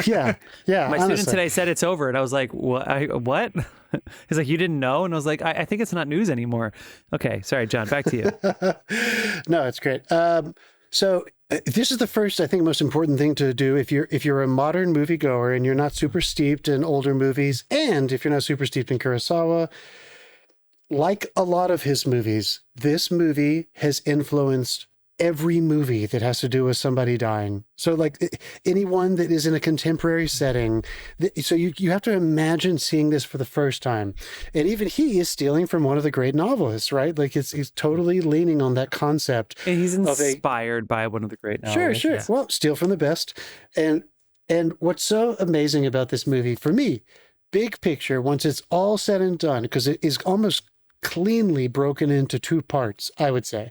Yeah. Yeah. My honestly. student today said it's over, and I was like, "What? What?" He's like, "You didn't know?" And I was like, I think it's not news anymore." Okay, sorry, John. Back to you. No, it's great. So this is the first, I think, most important thing to do if you're a modern moviegoer and you're not super steeped in older movies, and if you're not super steeped in Kurosawa. Like a lot of his movies, this movie has influenced every movie that has to do with somebody dying. So like anyone that is in a contemporary setting, so you have to imagine seeing this for the first time. And even he is stealing from one of the great novelists, right? Like he's totally leaning on that concept. And he's of a- inspired by one of the great novels. Sure. Yeah. Well, steal from the best. And what's so amazing about this movie, for me, big picture, once it's all said and done, because it is almost cleanly broken into two parts, I would say,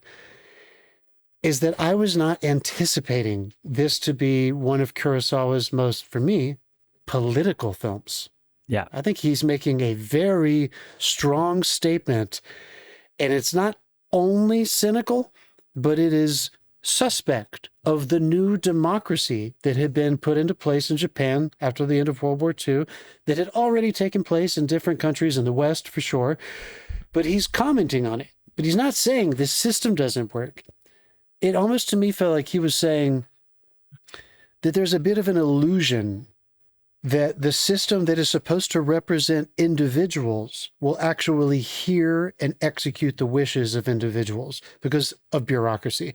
is that I was not anticipating this to be one of Kurosawa's most, for me, political films. Yeah. I think he's making a very strong statement, and it's not only cynical, but it is suspect of the new democracy that had been put into place in Japan after the end of World War II, that had already taken place in different countries in the West, for sure. But he's commenting on it. But he's not saying this system doesn't work. It almost to me felt like he was saying that there's a bit of an illusion that the system that is supposed to represent individuals will actually hear and execute the wishes of individuals because of bureaucracy.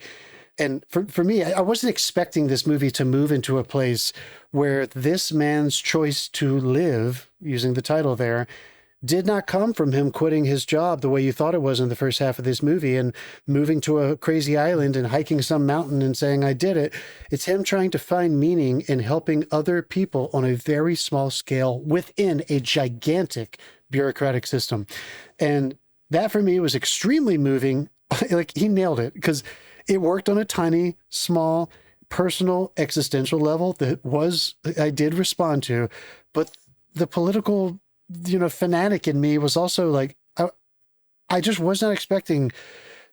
And for me, I wasn't expecting this movie to move into a place where this man's choice to live, using the title there, did not come from him quitting his job the way you thought it was in the first half of this movie and moving to a crazy island and hiking some mountain and saying, I did it. It's him trying to find meaning in helping other people on a very small scale within a gigantic bureaucratic system. And that for me was extremely moving. Like he nailed it because it worked on a tiny, small, personal, existential level that I did respond to, but the political fanatic in me was also like, I just was not expecting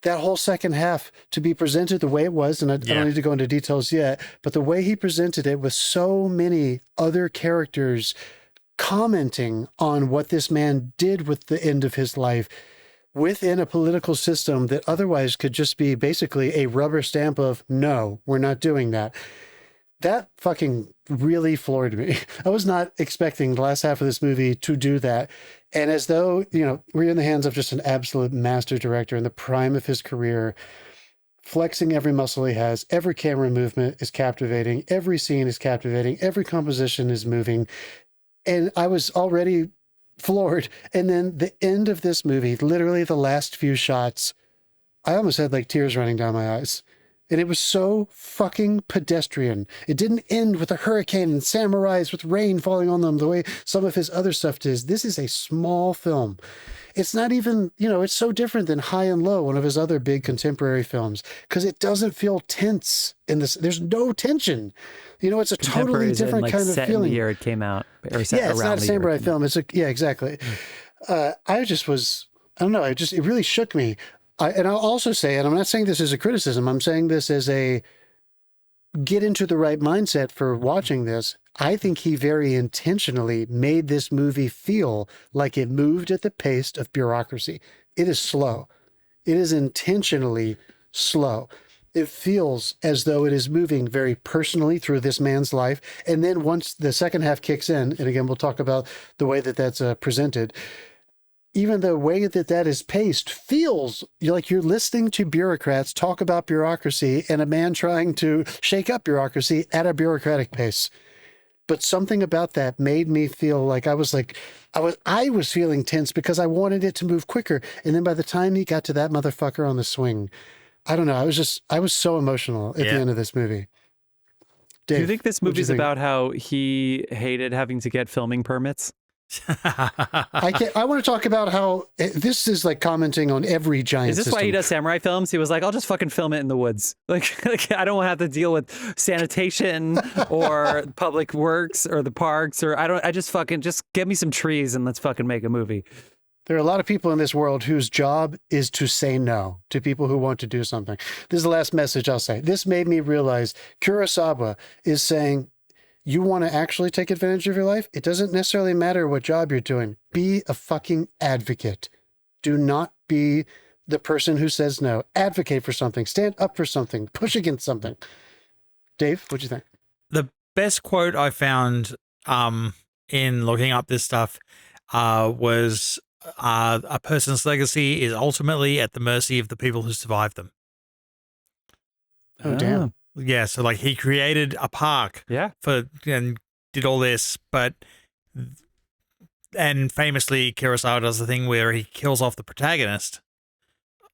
that whole second half to be presented the way it was. And I don't need to go into details yet, but the way he presented it with so many other characters commenting on what this man did with the end of his life within a political system that otherwise could just be basically a rubber stamp of, no, we're not doing that. That fucking really floored me. I was not expecting the last half of this movie to do that. And as though, we're in the hands of just an absolute master director in the prime of his career, flexing every muscle he has, every camera movement is captivating, every scene is captivating, every composition is moving. And I was already floored. And then the end of this movie, literally the last few shots, I almost had like tears running down my eyes. And it was so fucking pedestrian. It didn't end with a hurricane and samurais with rain falling on them the way some of his other stuff does. This is a small film. It's not even, it's so different than High and Low, one of his other big contemporary films, because it doesn't feel tense in this. There's no tension. It's a totally different kind of set feeling. In the year it came out. Or set It's around not a the samurai year. film. Exactly. I just was, I don't know. It really shook me. And I'll also say, and I'm not saying this as a criticism, I'm saying this as a get into the right mindset for watching this. I think he very intentionally made this movie feel like it moved at the pace of bureaucracy. It is slow. It is intentionally slow. It feels as though it is moving very personally through this man's life. And then once the second half kicks in, and again, we'll talk about the way that that's presented, even the way that is paced feels like you're listening to bureaucrats talk about bureaucracy and a man trying to shake up bureaucracy at a bureaucratic pace. But something about that made me feel like I was feeling tense because I wanted it to move quicker. And then by the time he got to that motherfucker on the swing, I don't know. I was so emotional at the end of this movie. Dave, do you think this movie's about how he hated having to get filming permits? I want to talk about how this is like commenting on every giant Is this system. why he does samurai films? He was like, I'll just fucking film it in the woods. Like I don't have to deal with sanitation or public works or the parks I just give me some trees and let's fucking make a movie. There are a lot of people in this world whose job is to say no to people who want to do something. This is the last message I'll say. This made me realize Kurosawa is saying, you want to actually take advantage of your life? It doesn't necessarily matter what job you're doing. Be a fucking advocate. Do not be the person who says no. Advocate for something. Stand up for something. Push against something. Dave, what'd you think? The best quote I found in looking up this stuff was a person's legacy is ultimately at the mercy of the people who survived them. Oh, damn. Yeah, so like he created a park and did all this, and famously Kurosawa does the thing where he kills off the protagonist,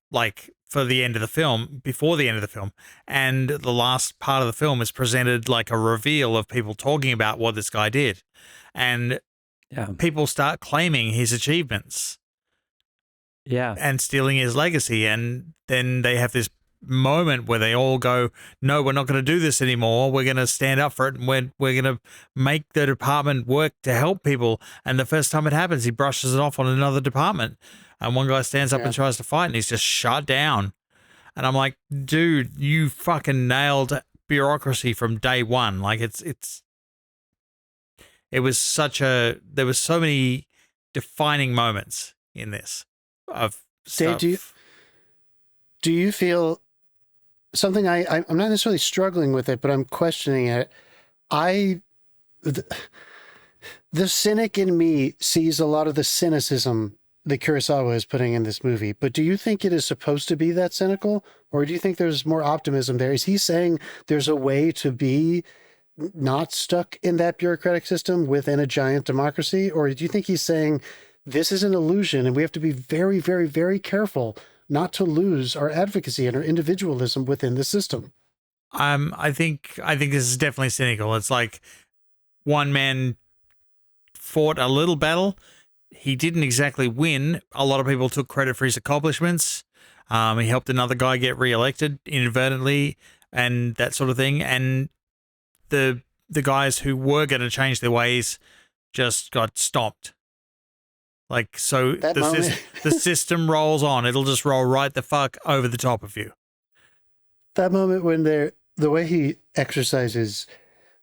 like for the end of the film, before the end of the film, and the last part of the film is presented like a reveal of people talking about what this guy did, and people start claiming his achievements, and stealing his legacy, and then they have this moment where they all go, no, we're not going to do this anymore. We're going to stand up for it, and we're going to make the department work to help people. And the first time it happens, he brushes it off on another department, and one guy stands up and tries to fight, and he's just shut down. And I'm like, dude, you fucking nailed bureaucracy from day one. Like there was so many defining moments in this of stuff. Dave, do you feel something? I'm not necessarily struggling with it, but I'm questioning it. The cynic in me sees a lot of the cynicism that Kurosawa is putting in this movie. But do you think it is supposed to be that cynical, or do you think there's more optimism there? Is he saying there's a way to be not stuck in that bureaucratic system within a giant democracy? Or do you think he's saying this is an illusion and we have to be very, very, very careful not to lose our advocacy and our individualism within the system? I think this is definitely cynical. It's like one man fought a little battle. He didn't exactly win. A lot of people took credit for his accomplishments. He helped another guy get reelected inadvertently and that sort of thing. And the guys who were going to change their ways just got stomped. Like, so the system rolls on. It'll just roll right the fuck over the top of you. That moment when the way he exercises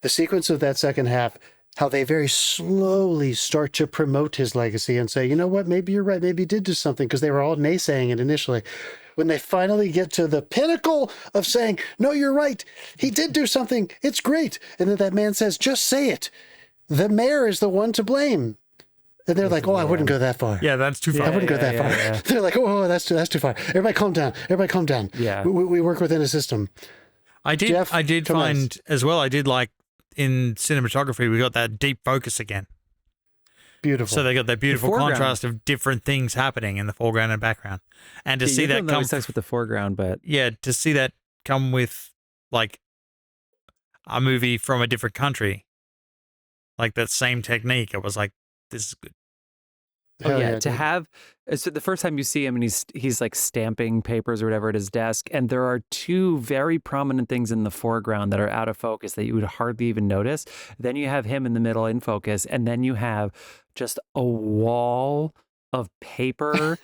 the sequence of that second half, how they very slowly start to promote his legacy and say, you know what, maybe you're right. Maybe he did do something, because they were all naysaying it initially. When they finally get to the pinnacle of saying, no, you're right, he did do something, it's great. And then that man says, just say it. The mayor is the one to blame. And they're like, oh, I wouldn't go that far. Yeah, that's too far. I wouldn't go that far. Yeah. They're like, oh, that's too far. Everybody calm down. Yeah. We work within a system. I did find as well, I did like in cinematography, we got that deep focus again. Beautiful. So they got that beautiful contrast of different things happening in the foreground and background. And to see that come with the foreground, but to see that come with like a movie from a different country, like that same technique, I was like, this is good. Oh yeah, to have so the first time you see him and he's like stamping papers or whatever at his desk, and there are two very prominent things in the foreground that are out of focus that you would hardly even notice. Then you have him in the middle in focus, and then you have just a wall of paper.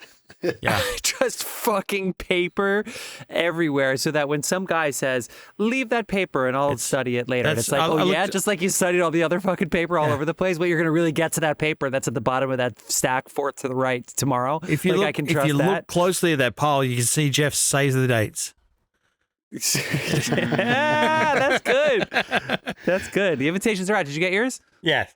Yeah. Just fucking paper everywhere, so that when some guy says, leave that paper and I'll study it later, and it's like, just like you studied all the other fucking paper all over the place, but you're going to really get to that paper that's at the bottom of that stack forth to the right tomorrow. If you look closely at that pile, you can see Jeff saves the dates. Yeah, that's good. That's good. The invitations are out. Did you get yours? Yeah.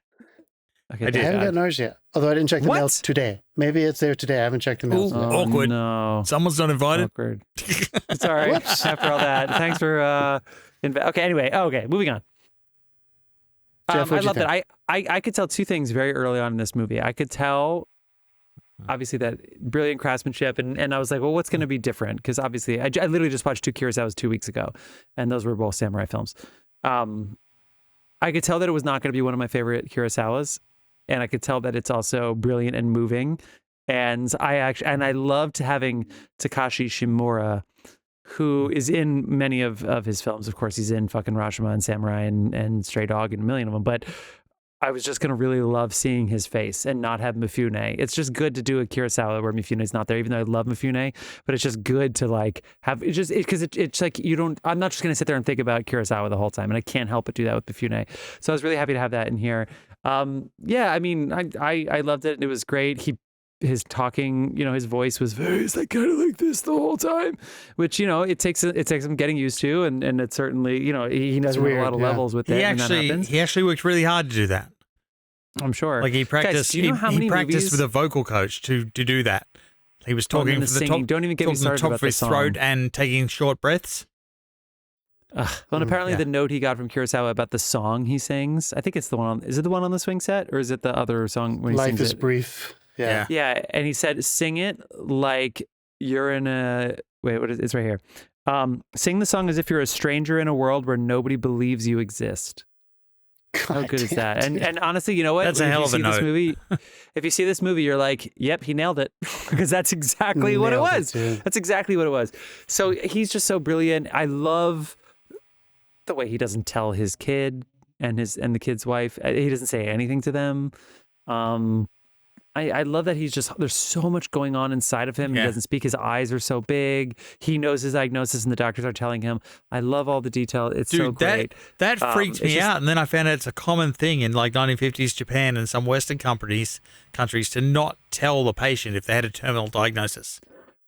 Okay, I I did. haven't gotten ours yet. Although I didn't check the mail What? today. Maybe it's there today. I haven't checked the mail. Ooh. today. Awkward. No. Someone's not invited. Awkward. It's all right. Whoops. After all that, thanks for. Okay. Anyway. Okay. Moving on. Jeff, I what'd you love think? that. I could tell two things very early on in this movie. I could tell, obviously, that brilliant craftsmanship, and I was like, well, what's going to be different? Because obviously, I literally just watched two Kurosawas 2 weeks ago, and those were both samurai films. I could tell that it was not going to be one of my favorite Kurosawas, and I could tell that it's also brilliant and moving. And I loved having Takashi Shimura, who is in many of his films. Of course, he's in fucking Rashomon and Samurai and Stray Dog and a million of them. But I was just going to really love seeing his face and not have Mifune. It's just good to do a Kurosawa where Mifune's not there, even though I love Mifune. But it's just good to like have it just because it's like you don't. I'm not just going to sit there and think about Kurosawa the whole time, and I can't help but do that with Mifune. So I was really happy to have that in here. Yeah, I mean, I loved it. It was great. His talking, his voice was it's like kind of like this the whole time, which it takes him getting used to, and it certainly he knows a lot of levels with it. He actually worked really hard to do that. I'm sure. Like he practiced. Guys, do you know how many he practiced movies... with a vocal coach to do that. He was talking the from the singing. top. Don't even get me started top about of the his song. throat and taking short breaths. Well, and apparently yeah. the note he got from Kurosawa about the song he sings, I think it's the one on. Is it the one on the swing set, or is it the other song when he Life sings is it? brief. Yeah. Yeah, and he said, "Sing it like you're in a wait. What is it's right here? Sing the song as if you're a stranger in a world where nobody believes you exist." How God good is damn, that? dude. And honestly, you know what? That's a hell of a note. If you see this movie, you're like, "Yep, he nailed it," because that's exactly what it Nailed it, was. dude. That's exactly what it was. So he's just so brilliant. I love the way he doesn't tell his kid and the kid's wife. He doesn't say anything to them. I love that there's so much going on inside of him. Yeah. He doesn't speak. His eyes are so big. He knows his diagnosis and the doctors are telling him. I love all the detail. It's so great. That freaked me out. And then I found out it's a common thing in like 1950s Japan and some Western countries to not tell the patient if they had a terminal diagnosis.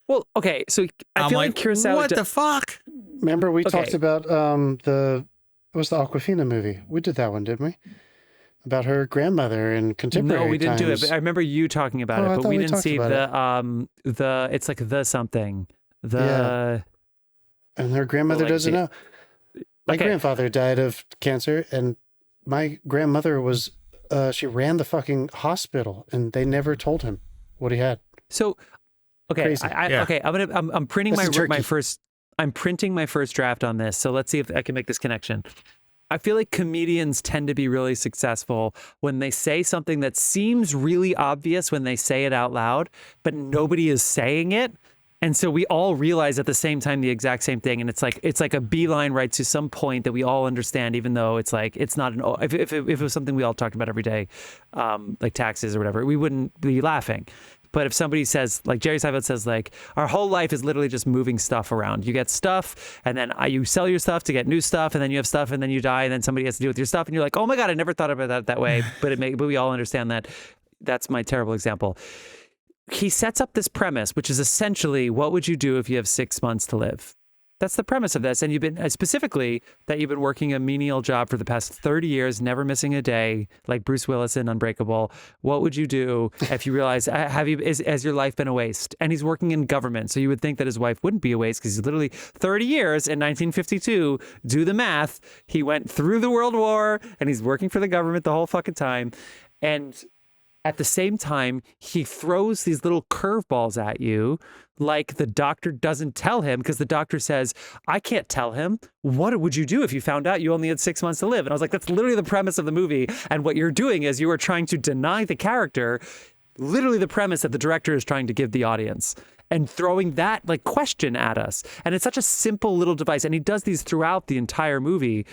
Well, okay. So I feel like Kurosawa... what the fuck? Remember we talked Okay. about it was the Aquafina movie. We did that one, didn't we? About her grandmother in contemporary No, we didn't do it. times. But I remember you talking about Oh, I it, but thought we we didn't talked see about the it's like the something. And her grandmother Well, like, doesn't know. My Okay. grandfather died of cancer, and my grandmother was she ran the fucking hospital, and they never told him what he had. So okay, Crazy. Yeah. okay, I'm printing This is my Turkey. first I'm printing my first draft on this. So let's see if I can make this connection. I feel like comedians tend to be really successful when they say something that seems really obvious when they say it out loud, but nobody is saying it. And so we all realize at the same time the exact same thing, and it's like a beeline right to some point that we all understand, even though it's like it's not if it was something we all talked about every day, like taxes or whatever, we wouldn't be laughing. But if somebody says, like Jerry Seinfeld says, like our whole life is literally just moving stuff around. You get stuff, and then you sell your stuff to get new stuff, and then you have stuff, and then you die, and then somebody has to deal with your stuff, and you're like, oh my god, I never thought about that way. But we all understand that. That's my terrible example. He sets up this premise, which is essentially, what would you do if you have 6 months to live? That's the premise of this. And you've been specifically that you've been working a menial job for the past 30 years, never missing a day, like Bruce Willis in Unbreakable. What would you do if you realize, has your life been a waste? And he's working in government. So you would think that his wife wouldn't be a waste because he's literally 30 years in 1952. Do the math. He went through the World War and he's working for the government the whole fucking time. And at the same time, he throws these little curveballs at you like the doctor doesn't tell him because the doctor says, I can't tell him. What would you do if you found out you only had 6 months to live? And I was like, that's literally the premise of the movie. And what you're doing is you are trying to deny the character literally the premise that the director is trying to give the audience and throwing that like question at us. And it's such a simple little device. And he does these throughout the entire movie.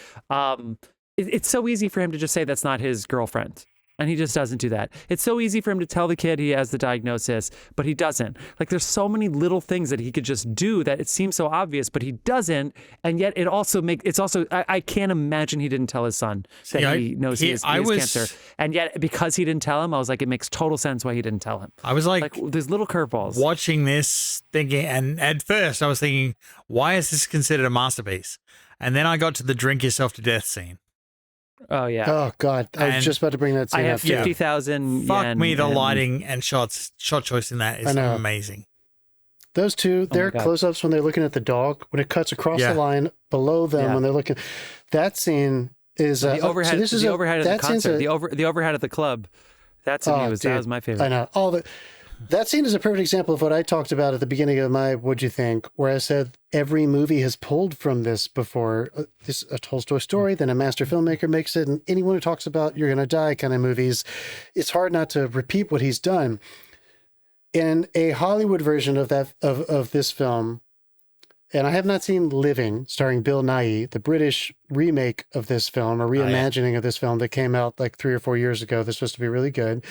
It's so easy for him to just say that's not his girlfriend. And he just doesn't do that. It's so easy for him to tell the kid he has the diagnosis, but he doesn't. Like there's so many little things that he could just do that it seems so obvious, but he doesn't. And yet I can't imagine he didn't tell his son that he knows he has cancer. And yet because he didn't tell him, I was like, it makes total sense why he didn't tell him. I was like there's little curveballs. Watching this thinking, and at first I was thinking, why is this considered a masterpiece? And then I got to the drink yourself to death scene. Oh yeah. Oh God, I was And just about to bring that scene I up. have too. 50,000 Fuck yen me, the and- lighting and shot choice in that I is know. amazing. Those two, Oh my their God. close-ups when they're looking at the dog, when it cuts across Yeah. the line below them Yeah. when they're looking. That scene is The overhead, so this is the overhead of the that scene's concert, the overhead of the club. That to me Oh, was dude, that was my favorite. I know that scene is a perfect example of what I talked about at the beginning of my "What'd you think?" where I said every movie has pulled from this before. This a Tolstoy story, then a master filmmaker makes it, and anyone who talks about "you're gonna die" kind of movies, it's hard not to repeat what he's done. In a Hollywood version of that of this film, and I have not seen Living, starring Bill Nighy, the British remake of this film, a reimagining of this film that came out like 3 or 4 years ago. This was supposed to be really good.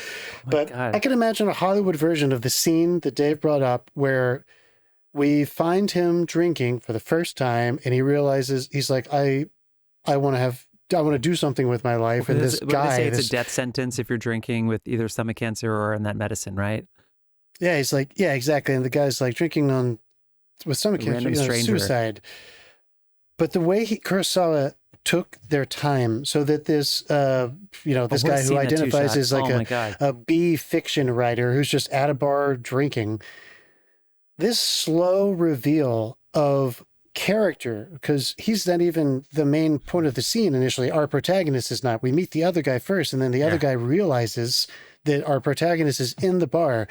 But God. I can imagine a Hollywood version of the scene that Dave brought up where we find him drinking for the first time and he realizes, he's like, I want to do something with my life. And this What do guy, they say it's a death sentence if you're drinking with either stomach cancer or in that medicine, right? yeah, he's like, yeah, exactly. And the guy's like drinking with stomach cancer, Random stranger. suicide. But the way Kurosawa took their time so that this, this what a guy who scene, that identifies two-shot. as like Oh my God. a B fiction writer who's just at a bar drinking, this slow reveal of character, because he's not even the main point of the scene initially. Our protagonist is not. We meet the other guy first, and then the other guy realizes that our protagonist is in the bar.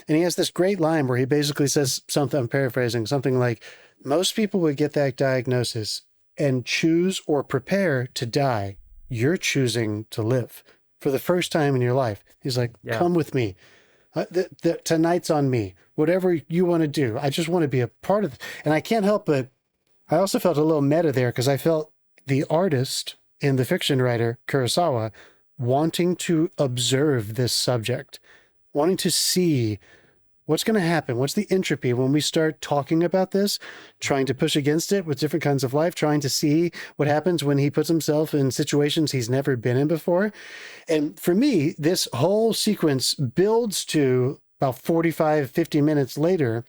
And he has this great line where he basically says something, I'm paraphrasing, something like, most people would get that diagnosis and choose or prepare to die. You're choosing to live for the first time in your life. He's like, come with me. Tonight's on me. Whatever you want to do. I just want to be a part of it. And I can't help but, I also felt a little meta there because I felt the artist and the fiction writer, Kurosawa, wanting to observe this subject, wanting to see what's going to happen? What's the entropy when we start talking about this, trying to push against it with different kinds of life, trying to see what happens when he puts himself in situations he's never been in before? And for me, this whole sequence builds to about 45, 50 minutes later,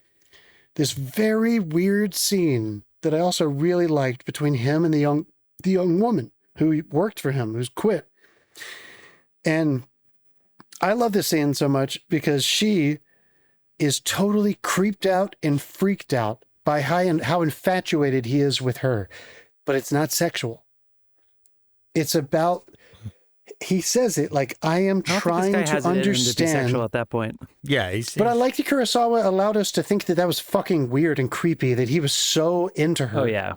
this very weird scene that I also really liked between him and the young woman who worked for him, who's quit. And I love this scene so much because she is totally creeped out and freaked out by how infatuated he is with her. But it's not sexual. It's about, he says it like, I am trying to To be understand. sexual at that point. Yeah, But I like that Kurosawa allowed us to think that was fucking weird and creepy, that he was so into her. Oh yeah.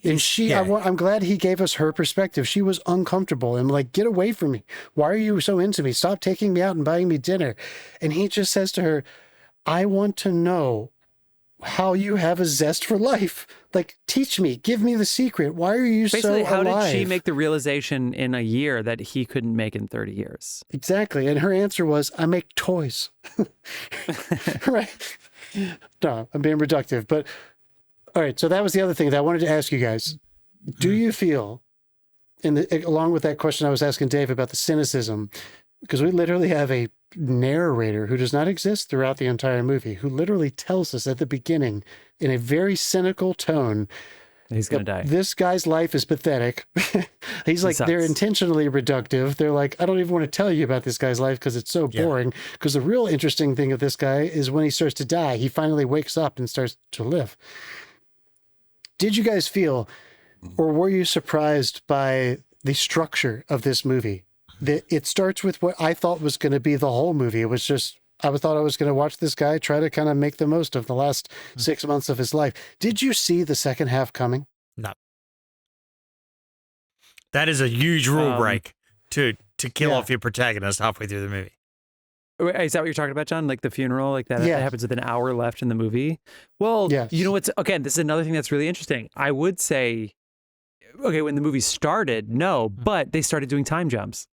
And I'm glad he gave us her perspective. She was uncomfortable and like, get away from me. Why are you so into me? Stop taking me out and buying me dinner. And he just says to her, I want to know how you have a zest for life. Like, teach me, give me the secret. Why are you Basically, so how alive? did she make the realization in a year that he couldn't make in 30 years? Exactly. And her answer was, I make toys. Right. No, I'm being reductive. But all right. So that was the other thing that I wanted to ask you guys. Do you feel, along with that question I was asking Dave about the cynicism, because we literally have a narrator who does not exist throughout the entire movie, who literally tells us at the beginning in a very cynical tone, He's going to die. this guy's life is pathetic. He's like, they're intentionally reductive. They're like, I don't even want to tell you about this guy's life because it's so boring. Because the real interesting thing of this guy is when he starts to die, he finally wakes up and starts to live. Did you guys feel, or were you surprised by the structure of this movie? That it starts with what I thought was going to be the whole movie. It was just, I thought I was going to watch this guy try to kind of make the most of the last 6 months of his life. Did you see the second half coming? No. That is a huge rule break to kill off your protagonist halfway through the movie. Is that what you're talking about, John? Like the funeral, like that, that happens with an hour left in the movie? Well, you know what's, again, this is another thing that's really interesting. I would say, okay, when the movie started, no, but they started doing time jumps.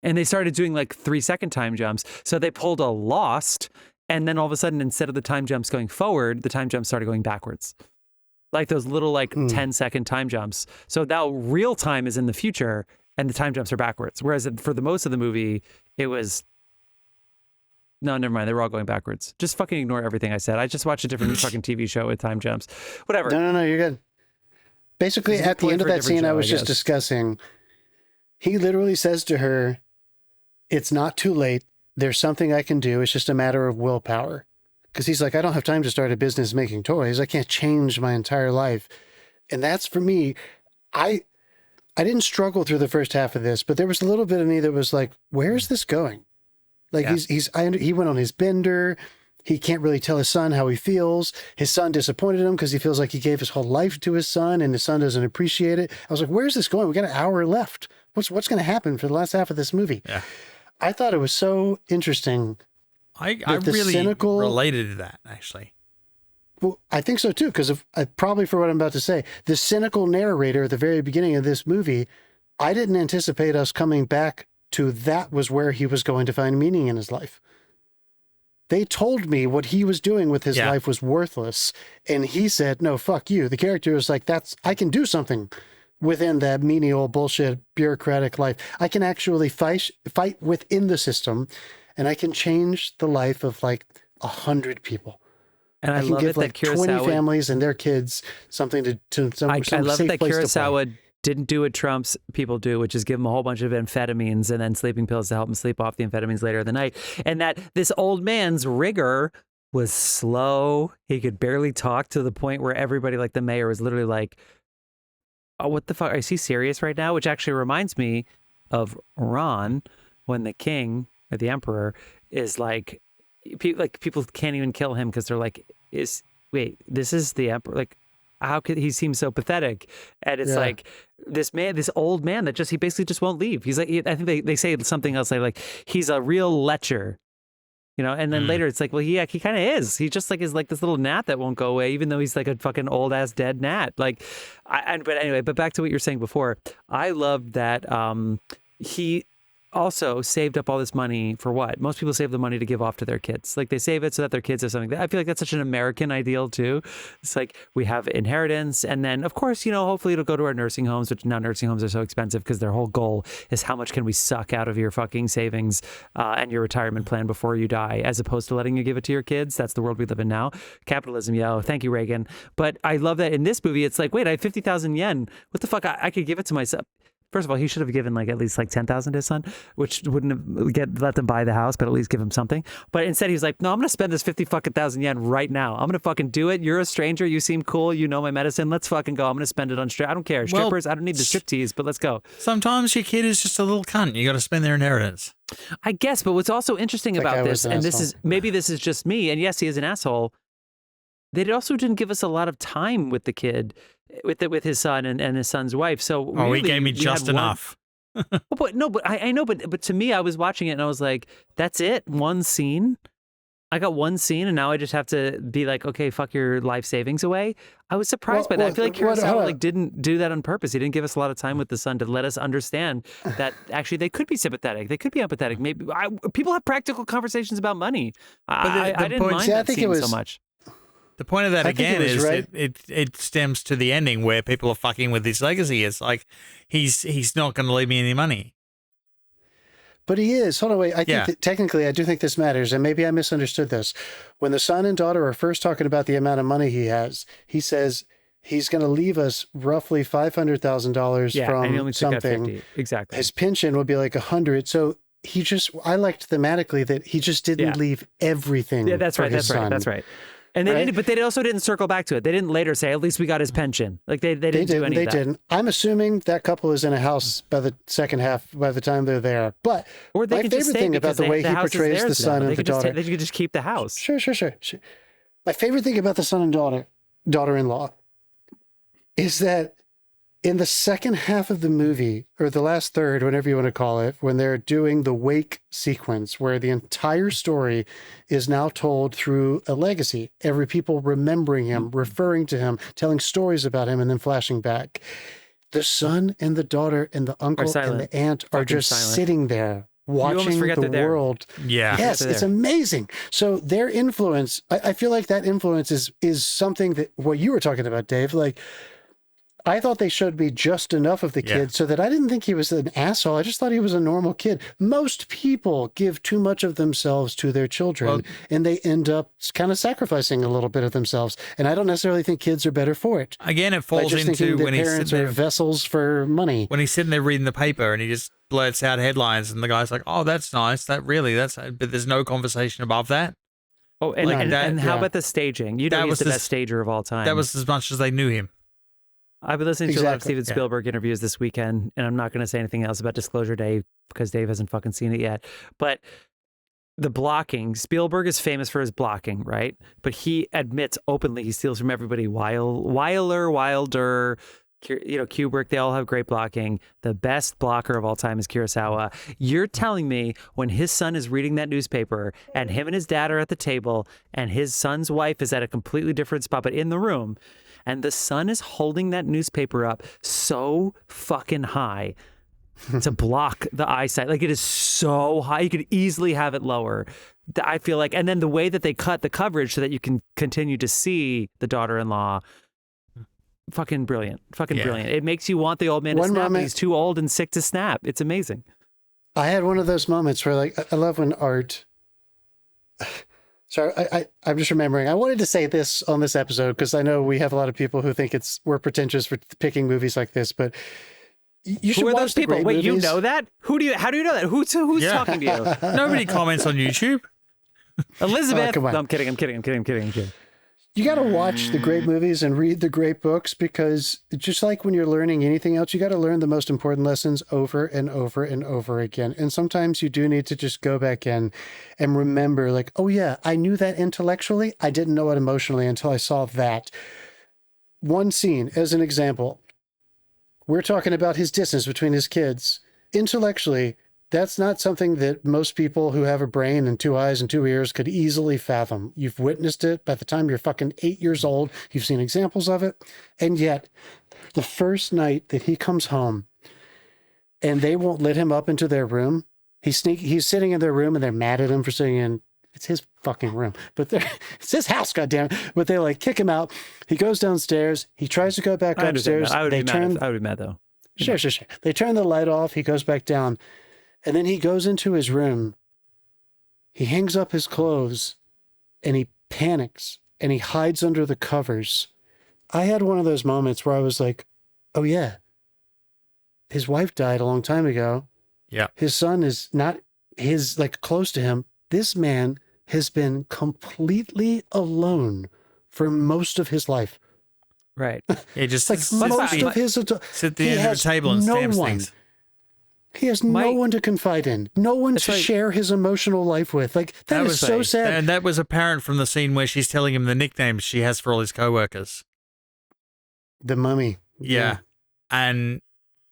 And they started doing like 3-second time jumps. So they pulled a Lost, and then all of a sudden, instead of the time jumps going forward, the time jumps started going backwards. Like those little 10-second time jumps. So now real time is in the future, and the time jumps are backwards. Whereas for the most of the movie, it was, no, never mind. They were all going backwards. Just fucking ignore everything I said. I just watched a different fucking TV show with time jumps. Whatever. No, you're good. Basically, at the end of that scene I was just discussing, he literally says to her, it's not too late. There's something I can do. It's just a matter of willpower. Because he's like, I don't have time to start a business making toys. I can't change my entire life. And that's for me. I didn't struggle through the first half of this, but there was a little bit of me that was like, where's this going? Like he went on his bender. He can't really tell his son how he feels. His son disappointed him because he feels like he gave his whole life to his son and his son doesn't appreciate it. I was like, where's this going? We got an hour left. What's going to happen for the last half of this movie? Yeah. I thought it was so interesting. I really related to that, actually. Well, I think so too, because of probably for what I'm about to say. The cynical narrator at the very beginning of this movie, I didn't anticipate us coming back to that was where he was going to find meaning in his life. They told me what he was doing with his life was worthless. And he said, no, fuck you. The character was like, I can do something within that menial bullshit bureaucratic life. I can actually fight within the system, and I can change the life of like 100 people. And I can love give it like that 20 Kurosawa, families and their kids something to some I love safe that place to play. Kurosawa didn't do what Trump's people do, which is give them a whole bunch of amphetamines and then sleeping pills to help them sleep off the amphetamines later in the night. And that this old man's rigor was slow. He could barely talk, to the point where everybody, like the mayor, was literally like, oh, what the fuck? Is he serious right now? Which actually reminds me of Ron, when the king or the emperor is like people can't even kill him because they're like, wait, this is the emperor? Like, how could he seem so pathetic? And it's like this old man that he basically just won't leave. He's like, I think they say something else like he's a real lecher, you know. And then later it's like, well, he kind of is. He just like is like this little gnat that won't go away, even though he's like a fucking old ass dead gnat. Like, but anyway, but back to what you were saying before. I loved that he also saved up all this money for what? Most people save the money to give off to their kids. Like they save it so that their kids have something. I feel like that's such an American ideal too. It's like we have inheritance, and then of course, you know, hopefully it'll go to our nursing homes, which now nursing homes are so expensive because their whole goal is how much can we suck out of your fucking savings and your retirement plan before you die, as opposed to letting you give it to your kids. That's the world we live in now. Capitalism, yo. Thank you, Reagan. But I love that in this movie, it's like, wait, I have 50,000 yen. What the fuck? I could give it to myself. First of all, he should have given like at least like 10,000 to his son, which wouldn't have let them buy the house, but at least give him something. But instead, he was like, "No, I'm gonna spend this 50,000 yen right now. I'm gonna fucking do it. You're a stranger. You seem cool. You know my medicine. Let's fucking go. I'm gonna spend it on I don't care. Strippers. I don't need the striptease, but let's go." Sometimes your kid is just a little cunt. You got to spend their inheritance. I guess. But what's also interesting about this, and this is just me, and yes, he is an asshole. They also didn't give us a lot of time with the kid, with his son and his son's wife. So really, he gave me just enough. But I know, but to me, I was watching it and I was like, that's it, one scene. I got one scene, and now I just have to be like, okay, fuck your life savings away. I was surprised by that. I feel like Kurosawa didn't do that on purpose. He didn't give us a lot of time with the son to let us understand that actually they could be sympathetic, they could be empathetic. Maybe people have practical conversations about money. I didn't mind that scene so much. The point of that again is it stems to the ending where people are fucking with his legacy. It's like he's not going to leave me any money. But he is. Hold on, wait. I think that technically I do think this matters, and maybe I misunderstood this. When the son and daughter are first talking about the amount of money he has, he says he's going to leave us roughly $500,000 from something. Exactly. His pension would be like 100. So I liked thematically that he just didn't leave everything. Yeah, that's right. That's right. And they didn't, but they also didn't circle back to it. They didn't later say, at least we got his pension. Like they didn't do any of that. They didn't. I'm assuming that couple is in a house by the second half, by the time they're there. But or they my favorite thing about the way he portrays the son and the daughter. They could just keep the house. Sure. My favorite thing about the son and daughter-in-law is that in the second half of the movie, or the last third, whatever you want to call it, when they're doing the wake sequence, where the entire story is now told through a legacy, every people remembering him, referring to him, telling stories about him, and then flashing back. The son and the daughter and the uncle and the aunt are just sitting there watching the world. Yeah. Yes, it's amazing. So their influence, I feel like that influence is something that what you were talking about, Dave, like, I thought they showed me just enough of the kid so that I didn't think he was an asshole. I just thought he was a normal kid. Most people give too much of themselves to their children, and they end up kind of sacrificing a little bit of themselves. And I don't necessarily think kids are better for it. Again, it falls just into when he's parents sitting are there, vessels for money. when he's sitting there reading the paper and he just blurts out headlines, and the guy's like, "Oh, that's nice. But there's no conversation above that." Oh, and how yeah. about the staging? You know, That he's was the the- best stager of all time. That was as much as they knew him. I've been listening to a lot of Exactly, Steven Spielberg interviews this weekend, and I'm not going to say anything else about Disclosure Day because Dave hasn't fucking seen it yet. But the blocking, Spielberg is famous for his blocking, right? But he admits openly he steals from everybody. Wilder, Kubrick, they all have great blocking. The best blocker of all time is Kurosawa. You're telling me when his son is reading that newspaper and him and his dad are at the table and his son's wife is at a completely different spot, but in the room, and the son is holding that newspaper up so fucking high to block the eyesight. Like, it is so high. You could easily have it lower. I feel like, and then the way that they cut the coverage so that you can continue to see the daughter-in-law, fucking brilliant. Fucking brilliant. It makes you want the old man to snap, but he's too old and sick to snap. It's amazing. I had one of those moments where, like, I love when art... So I'm just remembering, I wanted to say this on this episode because I know we have a lot of people who think we're pretentious for picking movies like this, but you should Who are watch those the people? great Wait, you movies. know that? How do you know that? Who's talking to you? Nobody comments on YouTube. Elizabeth. come on. No, I'm kidding. You got to watch the great movies and read the great books because just like when you're learning anything else, you got to learn the most important lessons over and over and over again. And sometimes you do need to just go back in and remember, like, oh yeah, I knew that intellectually. I didn't know it emotionally until I saw that. One scene as an example, we're talking about his distance between his kids. Intellectually, that's not something that most people who have a brain and 2 eyes and 2 ears could easily fathom. You've witnessed it by the time you're fucking 8 years old. You've seen examples of it. And yet, the first night that he comes home and they won't let him up into their room, he's sitting in their room and they're mad at him for sitting in. It's his fucking room, but it's his house, goddammit. But they like kick him out. He goes downstairs. He tries to go back upstairs. I would be mad though. Sure. They turn the light off. He goes back down. And then he goes into his room, he hangs up his clothes, and he panics, and he hides under the covers. I had one of those moments where I was like, oh yeah, his wife died a long time ago. Yeah. His son is not close to him. This man has been completely alone for most of his life. Right. He just Like most of his sit at the end of the table and stamps things. He has no one to confide in, no one to share his emotional life with. Like, that is so sad. And that was apparent from the scene where she's telling him the nicknames she has for all his coworkers. The Mummy. Yeah. And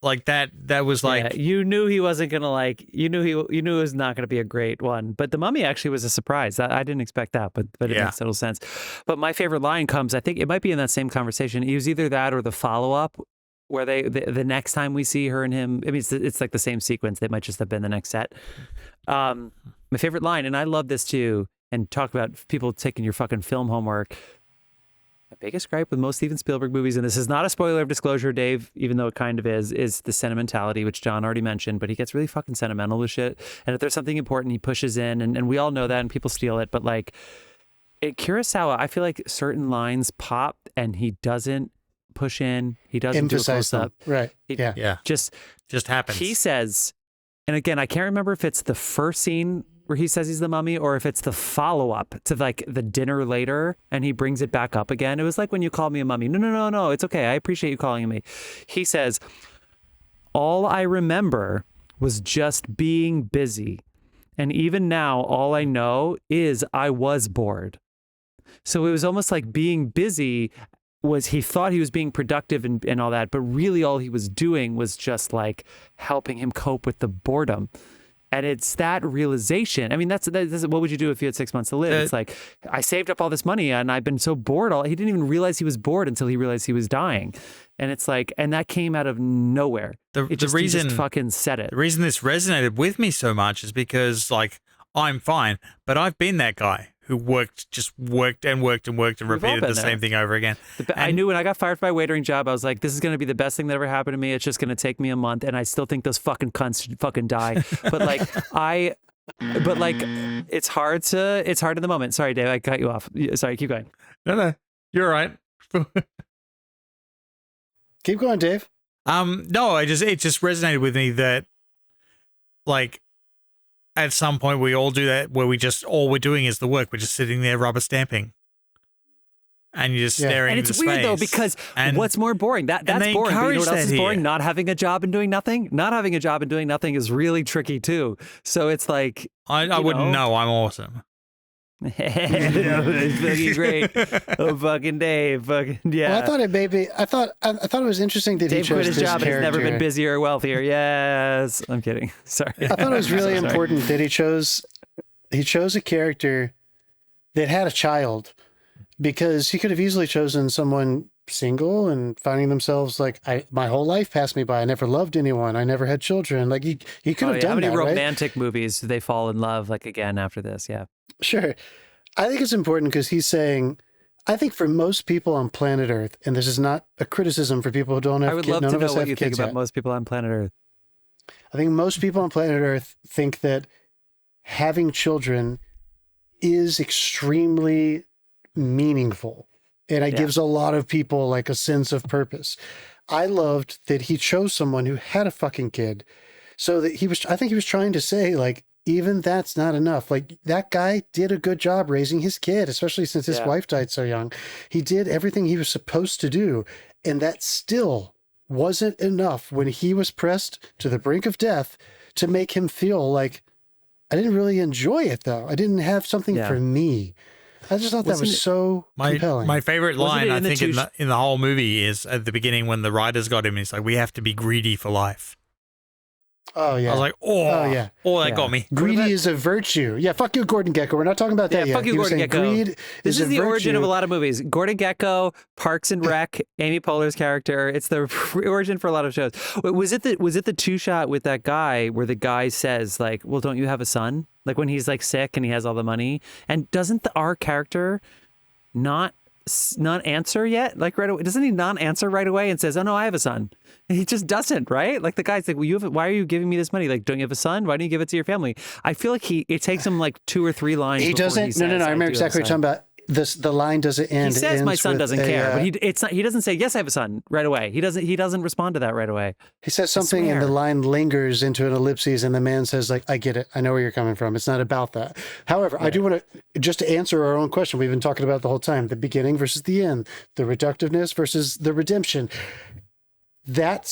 like that was like... Yeah, you knew he wasn't going to you knew it was not going to be a great one. But The Mummy actually was a surprise. I didn't expect that, but it makes total sense. But my favorite line comes, I think it might be in that same conversation. It was either that or the follow-up, where the next time we see her and him, I mean, it's like the same sequence. They might just have been the next set. My favorite line, and I love this too, and talk about people taking your fucking film homework. My biggest gripe with most Steven Spielberg movies, and this is not a spoiler of Disclosure, Dave, even though it kind of is the sentimentality, which John already mentioned, but he gets really fucking sentimental with shit. And if there's something important, he pushes in, and we all know that, and people steal it. But like, in Kurosawa, I feel like certain lines pop, and he doesn't push in, he doesn't emphasize do a close-up. Right. Just happens. He says, and again, I can't remember if it's the first scene where he says he's the mummy or if it's the follow-up to like the dinner later and he brings it back up again. It was like when you called me a mummy. No, it's okay. I appreciate you calling me. He says, all I remember was just being busy. And even now, all I know is I was bored. So it was almost like being busy was he thought he was being productive and all that, but really all he was doing was just like helping him cope with the boredom. And it's that realization. I mean, that's what would you do if you had 6 months to live? It's like, I saved up all this money and I've been so bored. He didn't even realize he was bored until he realized he was dying. And it's like, and that came out of nowhere. He just fucking said it. The reason this resonated with me so much is because like, I'm fine, but I've been that guy who just worked and worked and worked and We've all repeated been the there. same thing over again. I knew when I got fired from my waitering job, I was like, this is going to be the best thing that ever happened to me. It's just going to take me a month. And I still think those fucking cunts should fucking die. But like, it's hard in the moment. Sorry, Dave, I cut you off. Sorry, keep going. No, you're right. Keep going, Dave. No, it just resonated with me that, like, at some point we all do that where all we're doing is the work. We're just sitting there rubber stamping. And you're just staring and into it's space. weird though, because what's more boring? That's boring. But you know what else is boring? Not having a job and doing nothing. Not having a job and doing nothing is really tricky too. So it's like I wouldn't know. I'm awesome. It's fucking great. Oh, fucking Dave. Fucking yeah. Well, I thought it was interesting that Dave he chose quit his this job and character. has never been busier or wealthier. Yes. I'm kidding. Sorry. I thought it was really important that he chose a character that had a child, because he could have easily chosen someone single and finding themselves like, my whole life passed me by. I never loved anyone. I never had children. Like he could have done How many that, romantic movies do they fall in love like again after this? Yeah. Sure. I think it's important because he's saying, I think for most people on planet Earth, and this is not a criticism for people who don't have I would kids. love None to of know us what have you think kids about yet. most people on planet Earth. I think most people on planet Earth think that having children is extremely meaningful. And it gives a lot of people like a sense of purpose. I loved that he chose someone who had a fucking kid. So that I think he was trying to say, like, even that's not enough. Like, that guy did a good job raising his kid, especially since his wife died so young. He did everything he was supposed to do. And that still wasn't enough when he was pressed to the brink of death to make him feel like, I didn't really enjoy it, though. I didn't have something for me. I just thought that was so compelling. My favorite line, I think, in the whole movie is at the beginning when the writers got him. He's like, "We have to be greedy for life." Oh yeah. I was like, that got me. Greedy is a virtue. Yeah, fuck you, Gordon Gekko. We're not talking about that yet. Fuck you, Gordon Gekko. Greed this is the virtue. origin of a lot of movies. Gordon Gekko, Parks and Rec, Amy Poehler's character. It's the origin for a lot of shows. Was it the two shot with that guy where the guy says like, "Well, don't you have a son?" Like when he's like sick and he has all the money, and doesn't our character not answer yet? Like right away, doesn't he not answer right away and says, "Oh no, I have a son." And he just doesn't, right? Like the guy's like, "Well, why are you giving me this money? Like, don't you have a son? Why don't you give it to your family?" I feel like it takes him like 2 or 3 lines. He doesn't. No. I remember exactly what you're talking about. The line doesn't end. He says, "My son doesn't care," but he doesn't say, "Yes, I have a son," right away. He doesn't respond to that right away. He says something and the line lingers into an ellipses and the man says like, "I get it. I know where you're coming from. It's not about that." However, I do want to just to answer our own question we've been talking about the whole time, the beginning versus the end, the reductiveness versus the redemption. That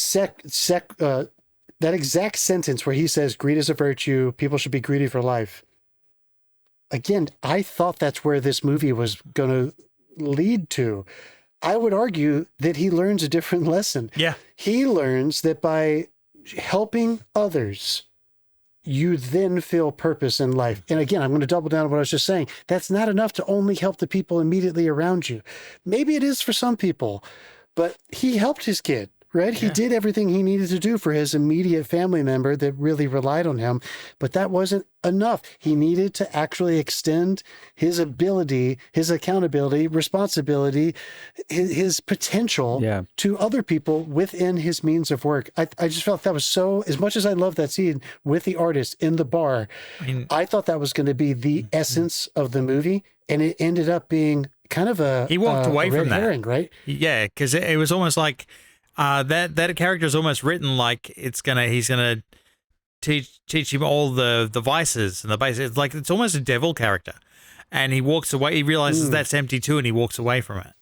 that exact sentence where he says greed is a virtue, people should be greedy for life. Again, I thought that's where this movie was going to lead to. I would argue that he learns a different lesson. Yeah. He learns that by helping others, you then feel purpose in life. And again, I'm going to double down on what I was just saying. That's not enough to only help the people immediately around you. Maybe it is for some people, but he helped his kid. Right? Yeah. He did everything he needed to do for his immediate family member that really relied on him, but that wasn't enough. He needed to actually extend his ability, his accountability, responsibility, his potential to other people within his means of work. I just felt that was so, as much as I love that scene with the artist in the bar, I thought that was going to be the essence of the movie, and it ended up being kind of he walked away from that, herring, right? Yeah, because it was almost like, that character is almost written like he's gonna teach him all the vices and the basics. Like it's almost a devil character, and he walks away. He realizes that's empty too, and he walks away from it.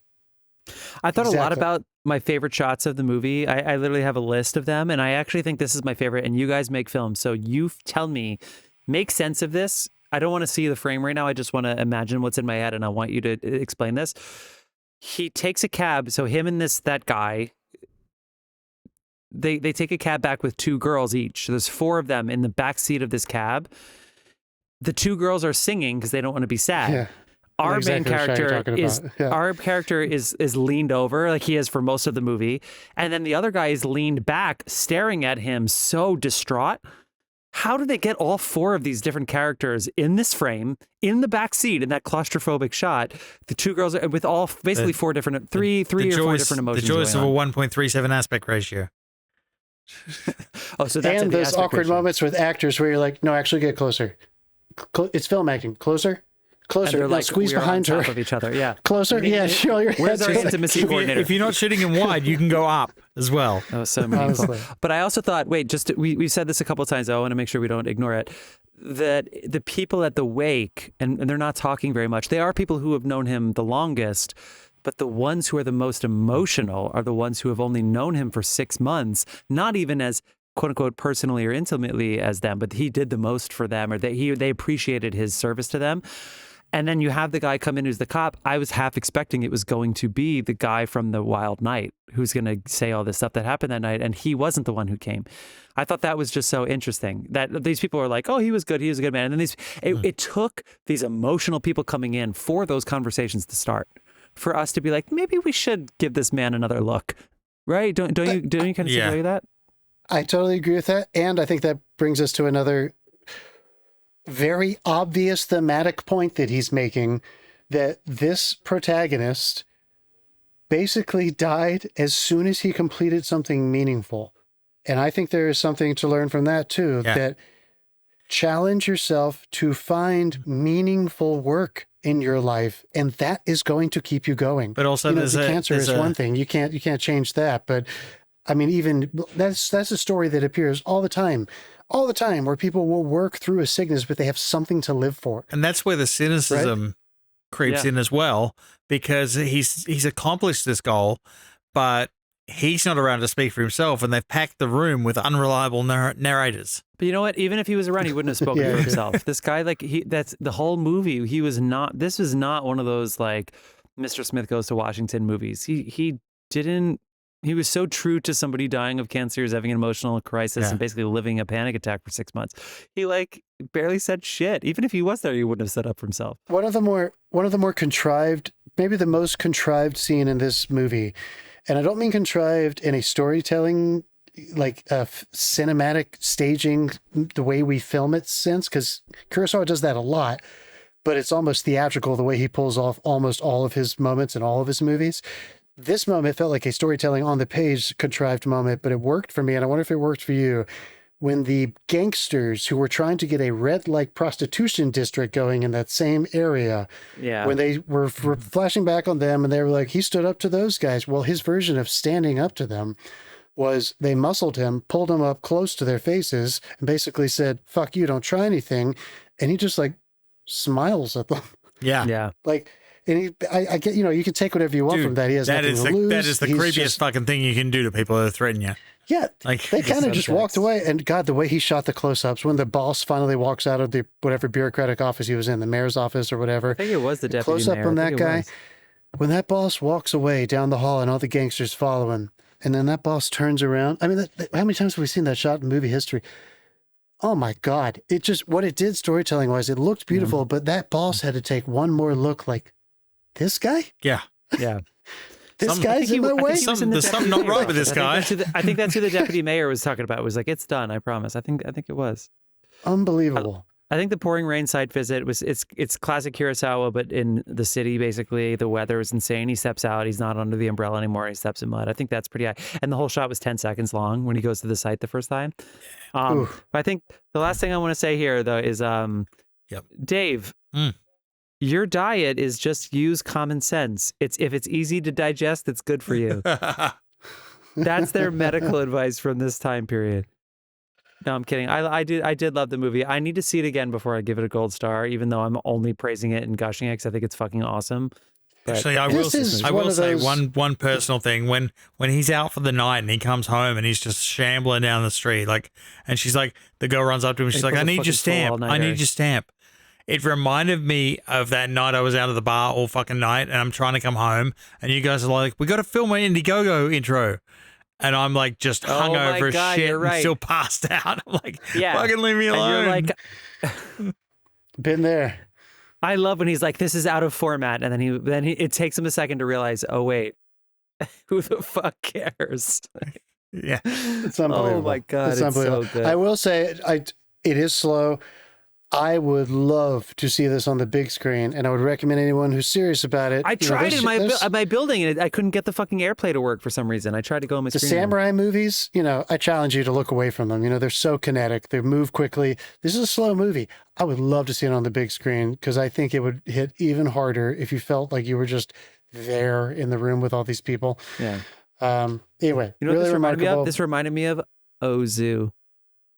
I thought a lot about my favorite shots of the movie. I literally have a list of them, and I actually think this is my favorite. And you guys make films, so you tell me, make sense of this. I don't want to see the frame right now. I just want to imagine what's in my head, and I want you to explain this. He takes a cab, so him and that guy. They take a cab back with 2 girls each. So there's 4 of them in the back seat of this cab. The 2 girls are singing because they don't want to be sad. Yeah. Our main character is leaned over like he is for most of the movie, and then the other guy is leaned back, staring at him, so distraught. how do they get all 4 of these different characters in this frame, in the back seat, in that claustrophobic shot? The 2 girls are with all basically 4 different, three or 4 different emotions. The joys of a going on. 1.37 aspect ratio. Oh, so that's and the those aspect awkward ratio. moments with actors where you're like, no, actually get closer. It's film acting. Closer. And they're No, like, squeeze we're behind on her. top of each other. Yeah. Closer. Yeah, show your Where's our head. intimacy coordinator? If you're not shooting in wide, you can go up as well. That was so meaningful. Honestly. But I also thought, wait, we said this a couple of times. I want to make sure we don't ignore it. That the people at the wake, and they're not talking very much. They are people who have known him the longest, but the ones who are the most emotional are the ones who have only known him for 6 months, not even as quote unquote personally or intimately as them, but he did the most for them, or they appreciated his service to them. And then you have the guy come in who's the cop. I was half expecting it was going to be the guy from the Wild Night who's going to say all this stuff that happened that night. And he wasn't the one who came. I thought that was just so interesting that these people were like, oh, he was good. He was a good man. And then it took these emotional people coming in for those conversations to start, for us to be like, maybe we should give this man another look. Right? Don't you kind of agree with that? I totally agree with that. And I think that brings us to another very obvious thematic point that he's making, that this protagonist basically died as soon as he completed something meaningful. And I think there is something to learn from that too, that challenge yourself to find meaningful work in your life, and that is going to keep you going. But also cancer is one thing. You can't change that. But I mean, even that's a story that appears all the time, where people will work through a sickness, but they have something to live for. And that's where the cynicism creeps in as well, because he's accomplished this goal, but he's not around to speak for himself, and they've packed the room with unreliable narrators. But you know what? Even if he was around, he wouldn't have spoken for himself. This guy, that's the whole movie. This was not one of those like Mr. Smith Goes to Washington movies. He was so true to somebody dying of cancer, is having an emotional crisis, and basically living a panic attack for 6 months. He barely said shit. Even if he was there, he wouldn't have stood up for himself. One of the more contrived, maybe the most contrived scene in this movie, and I don't mean contrived in a storytelling, like a cinematic staging, the way we film it sense, because Kurosawa does that a lot, but it's almost theatrical the way he pulls off almost all of his moments in all of his movies. This moment felt like a storytelling on the page contrived moment, but it worked for me, and I wonder if it worked for you. When the gangsters who were trying to get a red light prostitution district going in that same area, when they were flashing back on them, and they were like, he stood up to those guys. Well, his version of standing up to them was they muscled him, pulled him up close to their faces, and basically said, fuck you, don't try anything. And he just smiles at them. Yeah. And I get, you can take whatever you want from that. He has nothing to lose. That is the creepiest fucking thing you can do to people that threaten you. Yeah, they kind of just walked away. And God, the way he shot the close-ups when the boss finally walks out of the whatever bureaucratic office he was in, the mayor's office or whatever. I think it was the deputy close-up mayor. on that guy. When that boss walks away down the hall and all the gangsters follow him, and then that boss turns around. I mean, how many times have we seen that shot in movie history? Oh my God. It just, what it did storytelling-wise, it looked beautiful, but that boss had to take one more look like, this guy? Yeah. This guy's in my way? There's something not right with this guy. I think that's who the deputy mayor was talking about. It was like, it's done, I promise. I think it was. Unbelievable. I think the pouring rain site visit it's classic Kurosawa, but in the city, basically. The weather is insane. He steps out. He's not under the umbrella anymore. He steps in mud. I think that's pretty high. And the whole shot was 10 seconds long when he goes to the site the first time. But I think the last thing I want to say here, though, is Dave, your diet is just use common sense. If it's easy to digest, it's good for you. That's their medical advice from this time period. No, I'm kidding. I did love the movie. I need to see it again before I give it a gold star, even though I'm only praising it and gushing it because I think it's fucking awesome. But actually, I will say one personal thing. When he's out for the night and he comes home and he's just shambling down the street, and she's like, the girl runs up to him and she's like, I need your stamp. I need your stamp. It reminded me of that night I was out of the bar all fucking night and I'm trying to come home and you guys are like, we got to film an Indiegogo intro. And I'm like just hungover as shit and still passed out. I'm like, fucking leave me alone. And you're like, been there. I love when he's like, this is out of format. And then it takes him a second to realize, oh, wait, who the fuck cares? Yeah. It's unbelievable. Oh my God. It's unbelievable. So good. I will say, It is slow. I would love to see this on the big screen, and I would recommend anyone who's serious about it. I tried in my building, and I couldn't get the fucking AirPlay to work for some reason. I tried to go on my the screen. samurai movies, I challenge you to look away from them. They're so kinetic. They move quickly. This is a slow movie. I would love to see it on the big screen because I think it would hit even harder if you felt like you were just there in the room with all these people. Yeah. Anyway, you know really what this reminded me remarkable. of? This reminded me of Ozu.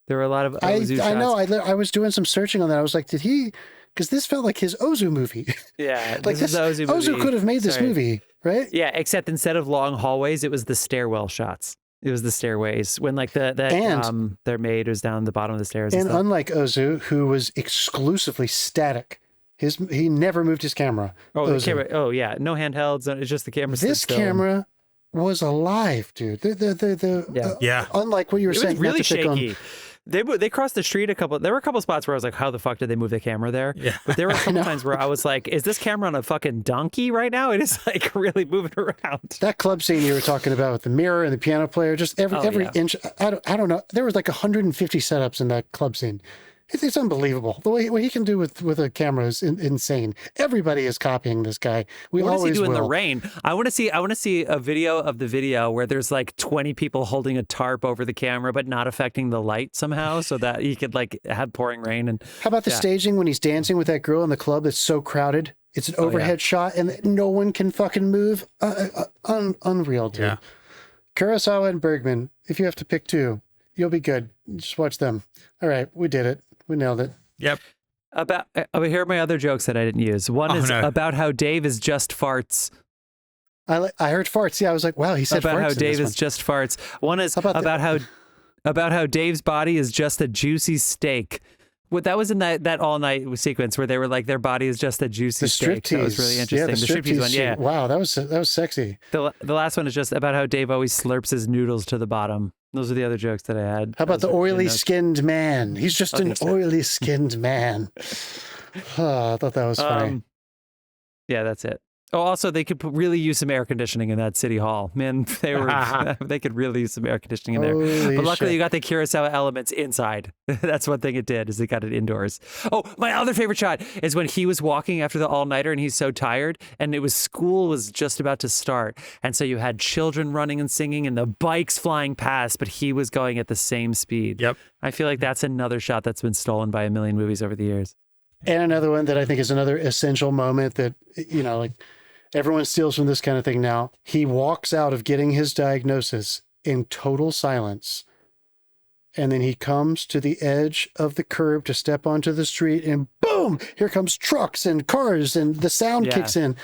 There were a lot of Ozu shots. I know. I was doing some searching on that. I was like, did he? Because this felt like his Ozu movie. Yeah, like this is the Ozu movie. Ozu could have made this movie, right? Yeah, except instead of long hallways, it was the stairwell shots. It was the stairways when like their maid was down the bottom of the stairs. And unlike Ozu, who was exclusively static, he never moved his camera. Oh, the camera. Oh yeah, no handhelds. It's just the camera. This camera was alive, dude. Unlike what you were saying, it was really shaky. They crossed the street there were a couple spots where I was like, how the fuck did they move the camera there? Yeah. But there were a couple times where I was like, is this camera on a fucking donkey right now? It is like really moving around. That club scene you were talking about with the mirror and the piano player, just every inch. I don't know. There was like 150 setups in that club scene. It's unbelievable. The way what he can do with a camera is insane. Everybody is copying this guy. What does he do in the rain? I want to see a video of the video where there's like 20 people holding a tarp over the camera, but not affecting the light somehow, so that he could like have pouring rain. And how about the staging when he's dancing with that girl in the club that's so crowded? It's an overhead shot and no one can fucking move. Unreal, dude. Yeah. Kurosawa and Bergman. If you have to pick two, you'll be good. Just watch them. All right, we did it. We nailed it. Yep. Here are my other jokes that I didn't use. One is about how Dave is just farts. I heard farts. Yeah, I was like, wow, he said about farts. How Dave is just farts. One is about how Dave's body is just a juicy steak. That was in that all night sequence where they were like, their body is just a juicy steak. That was really interesting. Yeah, the striptease one. Yeah. Wow, that was sexy. The last one is just about how Dave always slurps his noodles to the bottom. Those are the other jokes that I had. How about the oily-skinned man? He's just an oily-skinned man. I thought that was funny. Yeah, that's it. Oh, also, they could really use some air conditioning in that city hall. Man, they could really use some air conditioning in there. Holy but luckily, shit. you got the Kurosawa elements inside. That's one thing it did, is it got it indoors. Oh, my other favorite shot is when he was walking after the all-nighter and he's so tired, and school was just about to start. And so you had children running and singing and the bikes flying past, but he was going at the same speed. Yep. I feel like that's another shot that's been stolen by a million movies over the years. And another one that I think is another essential moment that, everyone steals from this kind of thing now. He walks out of getting his diagnosis in total silence. And then he comes to the edge of the curb to step onto the street and boom, here comes trucks and cars and the sound kicks in.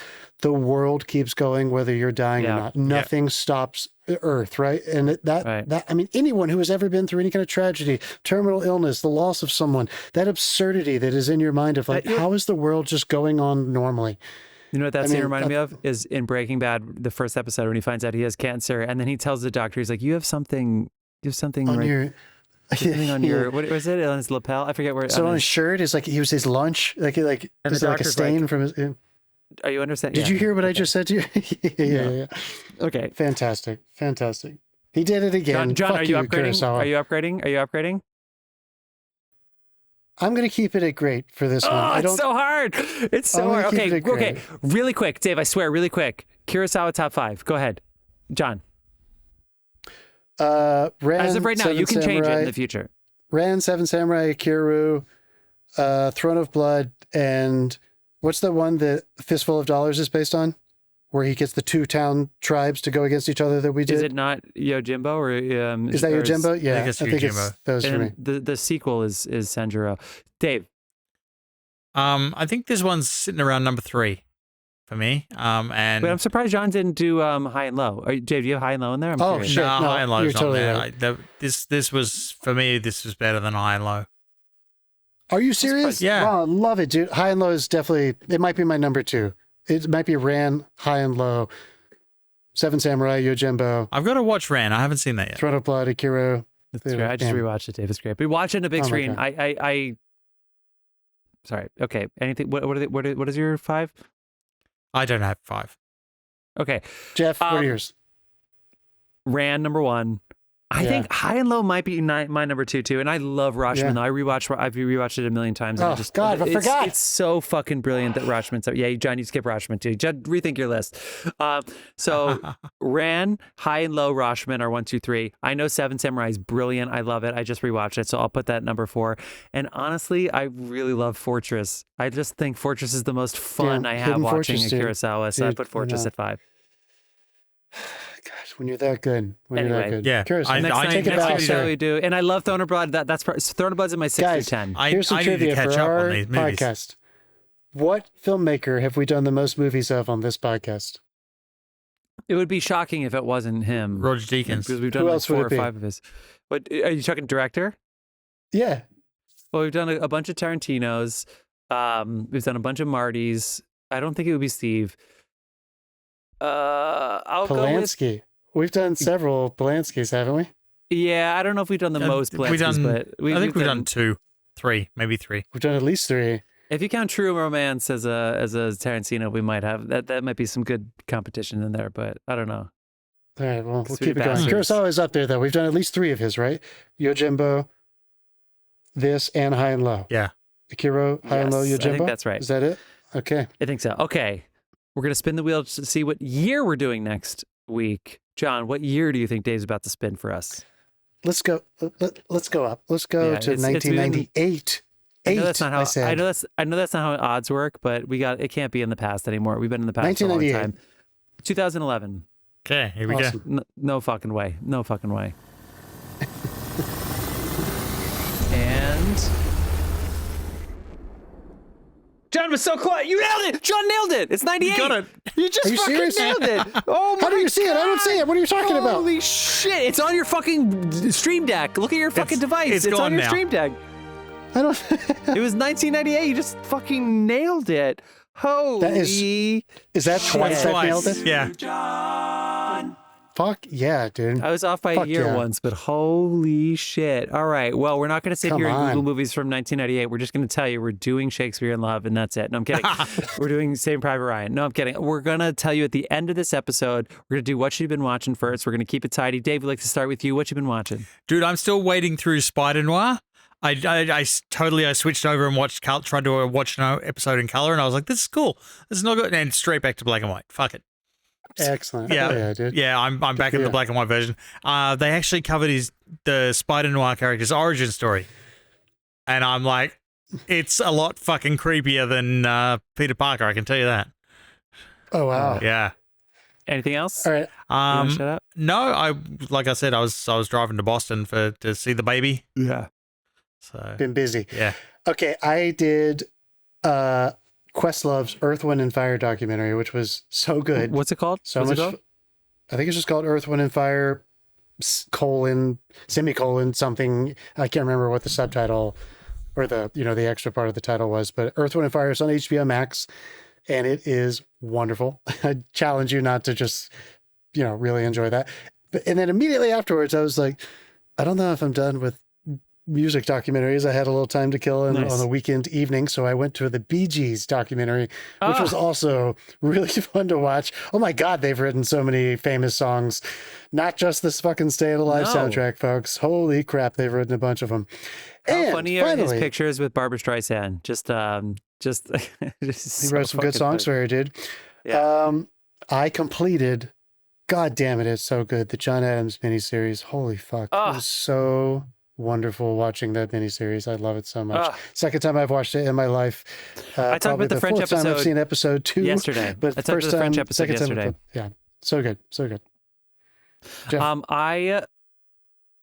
The world keeps going whether you're dying or not. Nothing stops Earth, right? And that I mean, anyone who has ever been through any kind of tragedy, terminal illness, the loss of someone, that absurdity that is in your mind of like, how is the world just going on normally? You know what that scene reminded me of is in Breaking Bad, the first episode when he finds out he has cancer, and then he tells the doctor, he's like, "You have something on right, your, something on your what was it on his lapel? I forget where." So on his shirt is like he was his lunch, like is like a stain from his. Are you understanding? Did you hear what I just said to you? yeah. Okay. Fantastic. He did it again. John, Fuck are you upgrading? Kurosawa. Are you upgrading? I'm going to keep it at great for this one. It's so hard. It's so hard. Okay. Really quick, Dave, I swear, really quick. Kurosawa top 5. Go ahead. John. Ran, as of right now, you can change it in the future. Ran, Seven Samurai, Ikiru, Throne of Blood, and what's the one that Fistful of Dollars is based on? Where he gets the two town tribes to go against each other that we did. Is it not Yojimbo or is that Yojimbo? Yeah, I think it's those for me. The sequel is Sanjuro. Dave. I think this one's sitting around number 3 for me. But I'm surprised John didn't do High and Low. Dave, do you have High and Low in there? I'm curious. Shit! No, High and Low's you're totally not there. right. This was for me. This was better than High and Low. Are you serious? Yeah. Wow, I love it, dude. High and Low is definitely. It might be my number 2. It might be Ran, High and Low, Seven Samurai, Yojimbo. I've got to watch Ran. I haven't seen that yet. Throne of Blood, Akira. That's great. I just rewatched it, Dave. It's great. But watch it on a big screen. Sorry. Okay. Anything? What is your 5? I don't have 5. Okay. Jeff, what are yours? Ran number 1, I think High and Low might be my number 2 too, and I love Rashomon. Yeah. Though. I've rewatched it a million times. And Oh, God, I forgot. It's so fucking brilliant that Rashomon's. Yeah, John, you skip Rashomon too. John, rethink your list. So Ran, High and Low, Rashomon are 1, 2, 3. I know Seven Samurai is brilliant. I love it. I just rewatched it, so I'll put that at number 4. And honestly, I really love Fortress. I just think Fortress is the most fun I have Hidden watching Fortress, a dude. Kurosawa. So I Dude, put Fortress at 5. Gosh, when you're that good. You're that good. Yeah. Kurosawa. Next night, take it next out, week, sir. we do. And I love Throne of Blood. That's Throne of Blood's in my 6 Guys, through 10. Here's some I need to trivia catch for up on our these movies. podcast. What filmmaker have we done the most movies of on this podcast? It would be shocking if it wasn't him. Roger Deakins. Because we've done Who like else would 4 it or be? 5 of his. What are you talking director? Yeah. Well, we've done a bunch of Tarantinos. We've done a bunch of Martys. I don't think it would be Steve. I'll go with. Polanski. We've done several Polanskis, haven't we? Yeah, I don't know if we've done the most Polanskis, but I think we've done 2, 3, maybe 3. We've done at least 3. If you count True Romance as a Tarantino, we might have that might be some good competition in there, but I don't know. All right, well, we'll Sweet keep it going. bastards. Kurosawa is up there, though. We've done at least 3 of his, right? Yojimbo, this, and High and Low. Yeah. Ikiru, High and Low, Yes, Yojimbo? I think that's right. Is that it? Okay. I think so. Okay. We're going to spin the wheel to see what year we're doing next week. John, what year do you think Dave's about to spin for us? Let's go. Let's go up. Let's go Yeah, to it's 1998. I know that's not how I said. I know that's not how odds work, but it can't be in the past anymore. We've been in the past for a long 1998. time. 2011. Okay, here we Awesome. go. No fucking way. No fucking way. And John was so close. You nailed it. John nailed it. It's 98. You got it. You just Are you fucking serious? nailed it. Oh my How do you see it? I don't see it. What are you talking about? Holy shit. It's on your fucking Stream Deck. Look at your fucking device. it's It's on gone your now. Stream Deck. I don't. It was 1998. You just fucking nailed it. Holy Is that twice I nailed it? Yeah. Fuck yeah, dude. I was off by a Fuck year yeah. once, but holy shit. All right. Well, we're not going to sit Come here and on. Google movies from 1998. We're just going to tell you we're doing Shakespeare in Love, and that's it. No, I'm kidding. We're doing Saving Private Ryan. No, I'm kidding. We're going to tell you at the end of this episode, we're going to do what you've been watching first. We're going to keep it tidy. Dave, we'd like to start with you. What you been watching? Dude, I'm still wading through Spider Noir. I switched over and tried to watch an episode in color, and I was like, this is cool. This is not good. And straight back to black and white. Fuck it. Excellent. Yeah. Oh, yeah, dude. Yeah, I'm back in for the you. black and white version. They actually covered the Spider Noir character's origin story, and I'm like, it's a lot fucking creepier than Peter Parker. I can tell you that. Oh wow. Yeah. Anything else? All right. You wanna shut up? No, like I said, I was driving to Boston to see the baby. Yeah. So Been busy. yeah. Okay, I did Questlove's Earth, Wind, and Fire documentary, which was so good. What's it called? So What's much. it called? I think it's just called Earth, Wind, and Fire, semicolon, something. I can't remember what the subtitle or the extra part of the title was, but Earth, Wind, and Fire is on HBO Max, and it is wonderful. I challenge you not to just, really enjoy that. And then immediately afterwards, I was like, I don't know if I'm done with music documentaries. I had a little time to kill on a weekend evening, so I went to the Bee Gees documentary, which was also really fun to watch. Oh my God, they've written so many famous songs, not just this fucking Staying Alive soundtrack, folks. Holy crap, they've written a bunch of them. How funny are his pictures with Barbara Streisand? Just he wrote some good songs for her, dude. Yeah. I completed, God damn it, it's so good, the John Adams miniseries. Holy fuck. It was so wonderful watching that miniseries. I love it so much. Second time I've watched it in my life. I talked about the French fourth time I've episode seen episode 2 yesterday. but I talked first about the French time, episode second time, yesterday. yeah, so good, so good. Jeff? I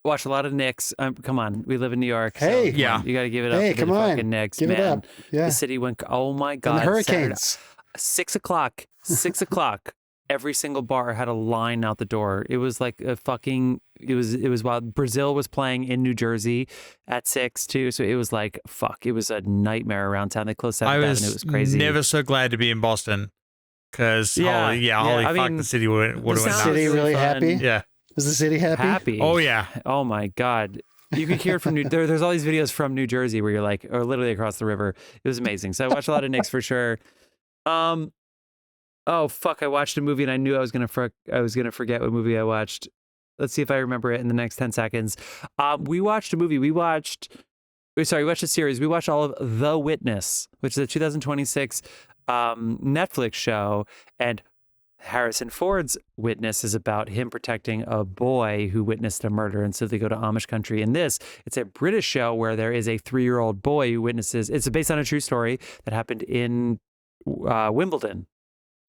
watch a lot of Knicks. Come on, we live in New York. so Hey. come Yeah. on, you got to give it up. Hey, to the come on. fucking Knicks, Give man. it up. Yeah. The city went. Oh my And God! the Hurricanes. 6 o'clock. 6 o'clock. Every single bar had a line out the door. It was like a fucking. It was while Brazil was playing in New Jersey at 6 too. So it was like fuck. It was a nightmare around town. They closed 7th I Avenue. was, It was crazy. never so glad to be in Boston because holy I fuck, mean, the city would have went sound- nuts. City really fun. happy? Yeah. Is the city happy? Happy. Oh yeah. Oh my God. You could hear it from there's all these videos from New Jersey where you're like, or literally across the river. It was amazing. So I watched a lot of Knicks for sure. Oh fuck! I watched a movie and I knew I was gonna forget what movie I watched. Let's see if I remember it in the next 10 seconds. We watched a movie. We watched a series. We watched all of The Witness, which is a 2026 Netflix show. And Harrison Ford's Witness is about him protecting a boy who witnessed a murder. And so they go to Amish country. In this, it's a British show where there is a 3-year-old boy who witnesses. It's based on a true story that happened in Wimbledon.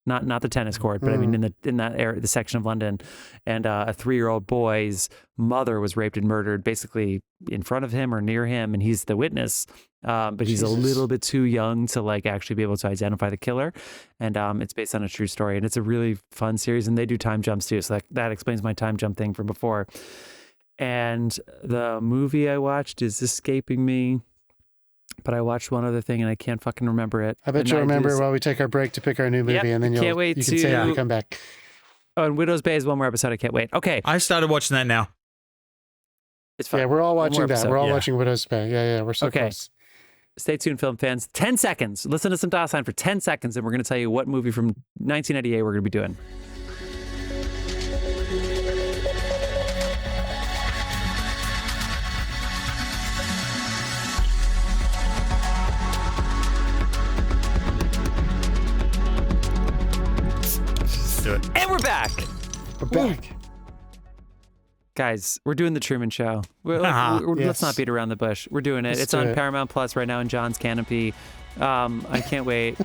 Not the tennis court, but I mean in that area, the section of London, and a 3-year-old boy's mother was raped and murdered, basically in front of him or near him, and he's the witness. But he's a little bit too young to like actually be able to identify the killer, and it's based on a true story, and it's a really fun series, and they do time jumps too, so that explains my time jump thing from before. And the movie I watched is escaping me. But I watched one other thing and I can't fucking remember it. I bet you'll remember while we take our break to pick our new movie, and then you can say it when you come back. Oh, and Widow's Bay is one more episode. I can't wait. Okay. I started watching that now. It's fine. Yeah, we're all watching that. We're all watching Widow's Bay. Yeah, we're so close. Stay tuned, film fans. 10 seconds. Listen to some dial sign for 10 seconds, and we're going to tell you what movie from 1998 we're going to be doing. And we're back. Guys, we're doing the Truman Show. Let's not beat around the bush. We're doing it. It's on Paramount Plus right now in John's Canopy. I can't wait.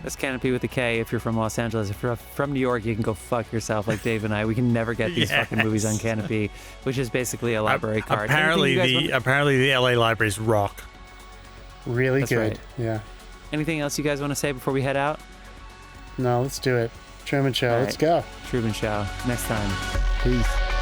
That's Canopy with a K if you're from Los Angeles. If you're from New York, you can go fuck yourself like Dave and I. We can never get these fucking movies on Canopy, which is basically a library card. Apparently the LA libraries rock. Really That's good. Right. Yeah. Anything else you guys want to say before we head out? No, let's do it. Truman Show. All right. Let's go. Truman Show. Next time. Peace.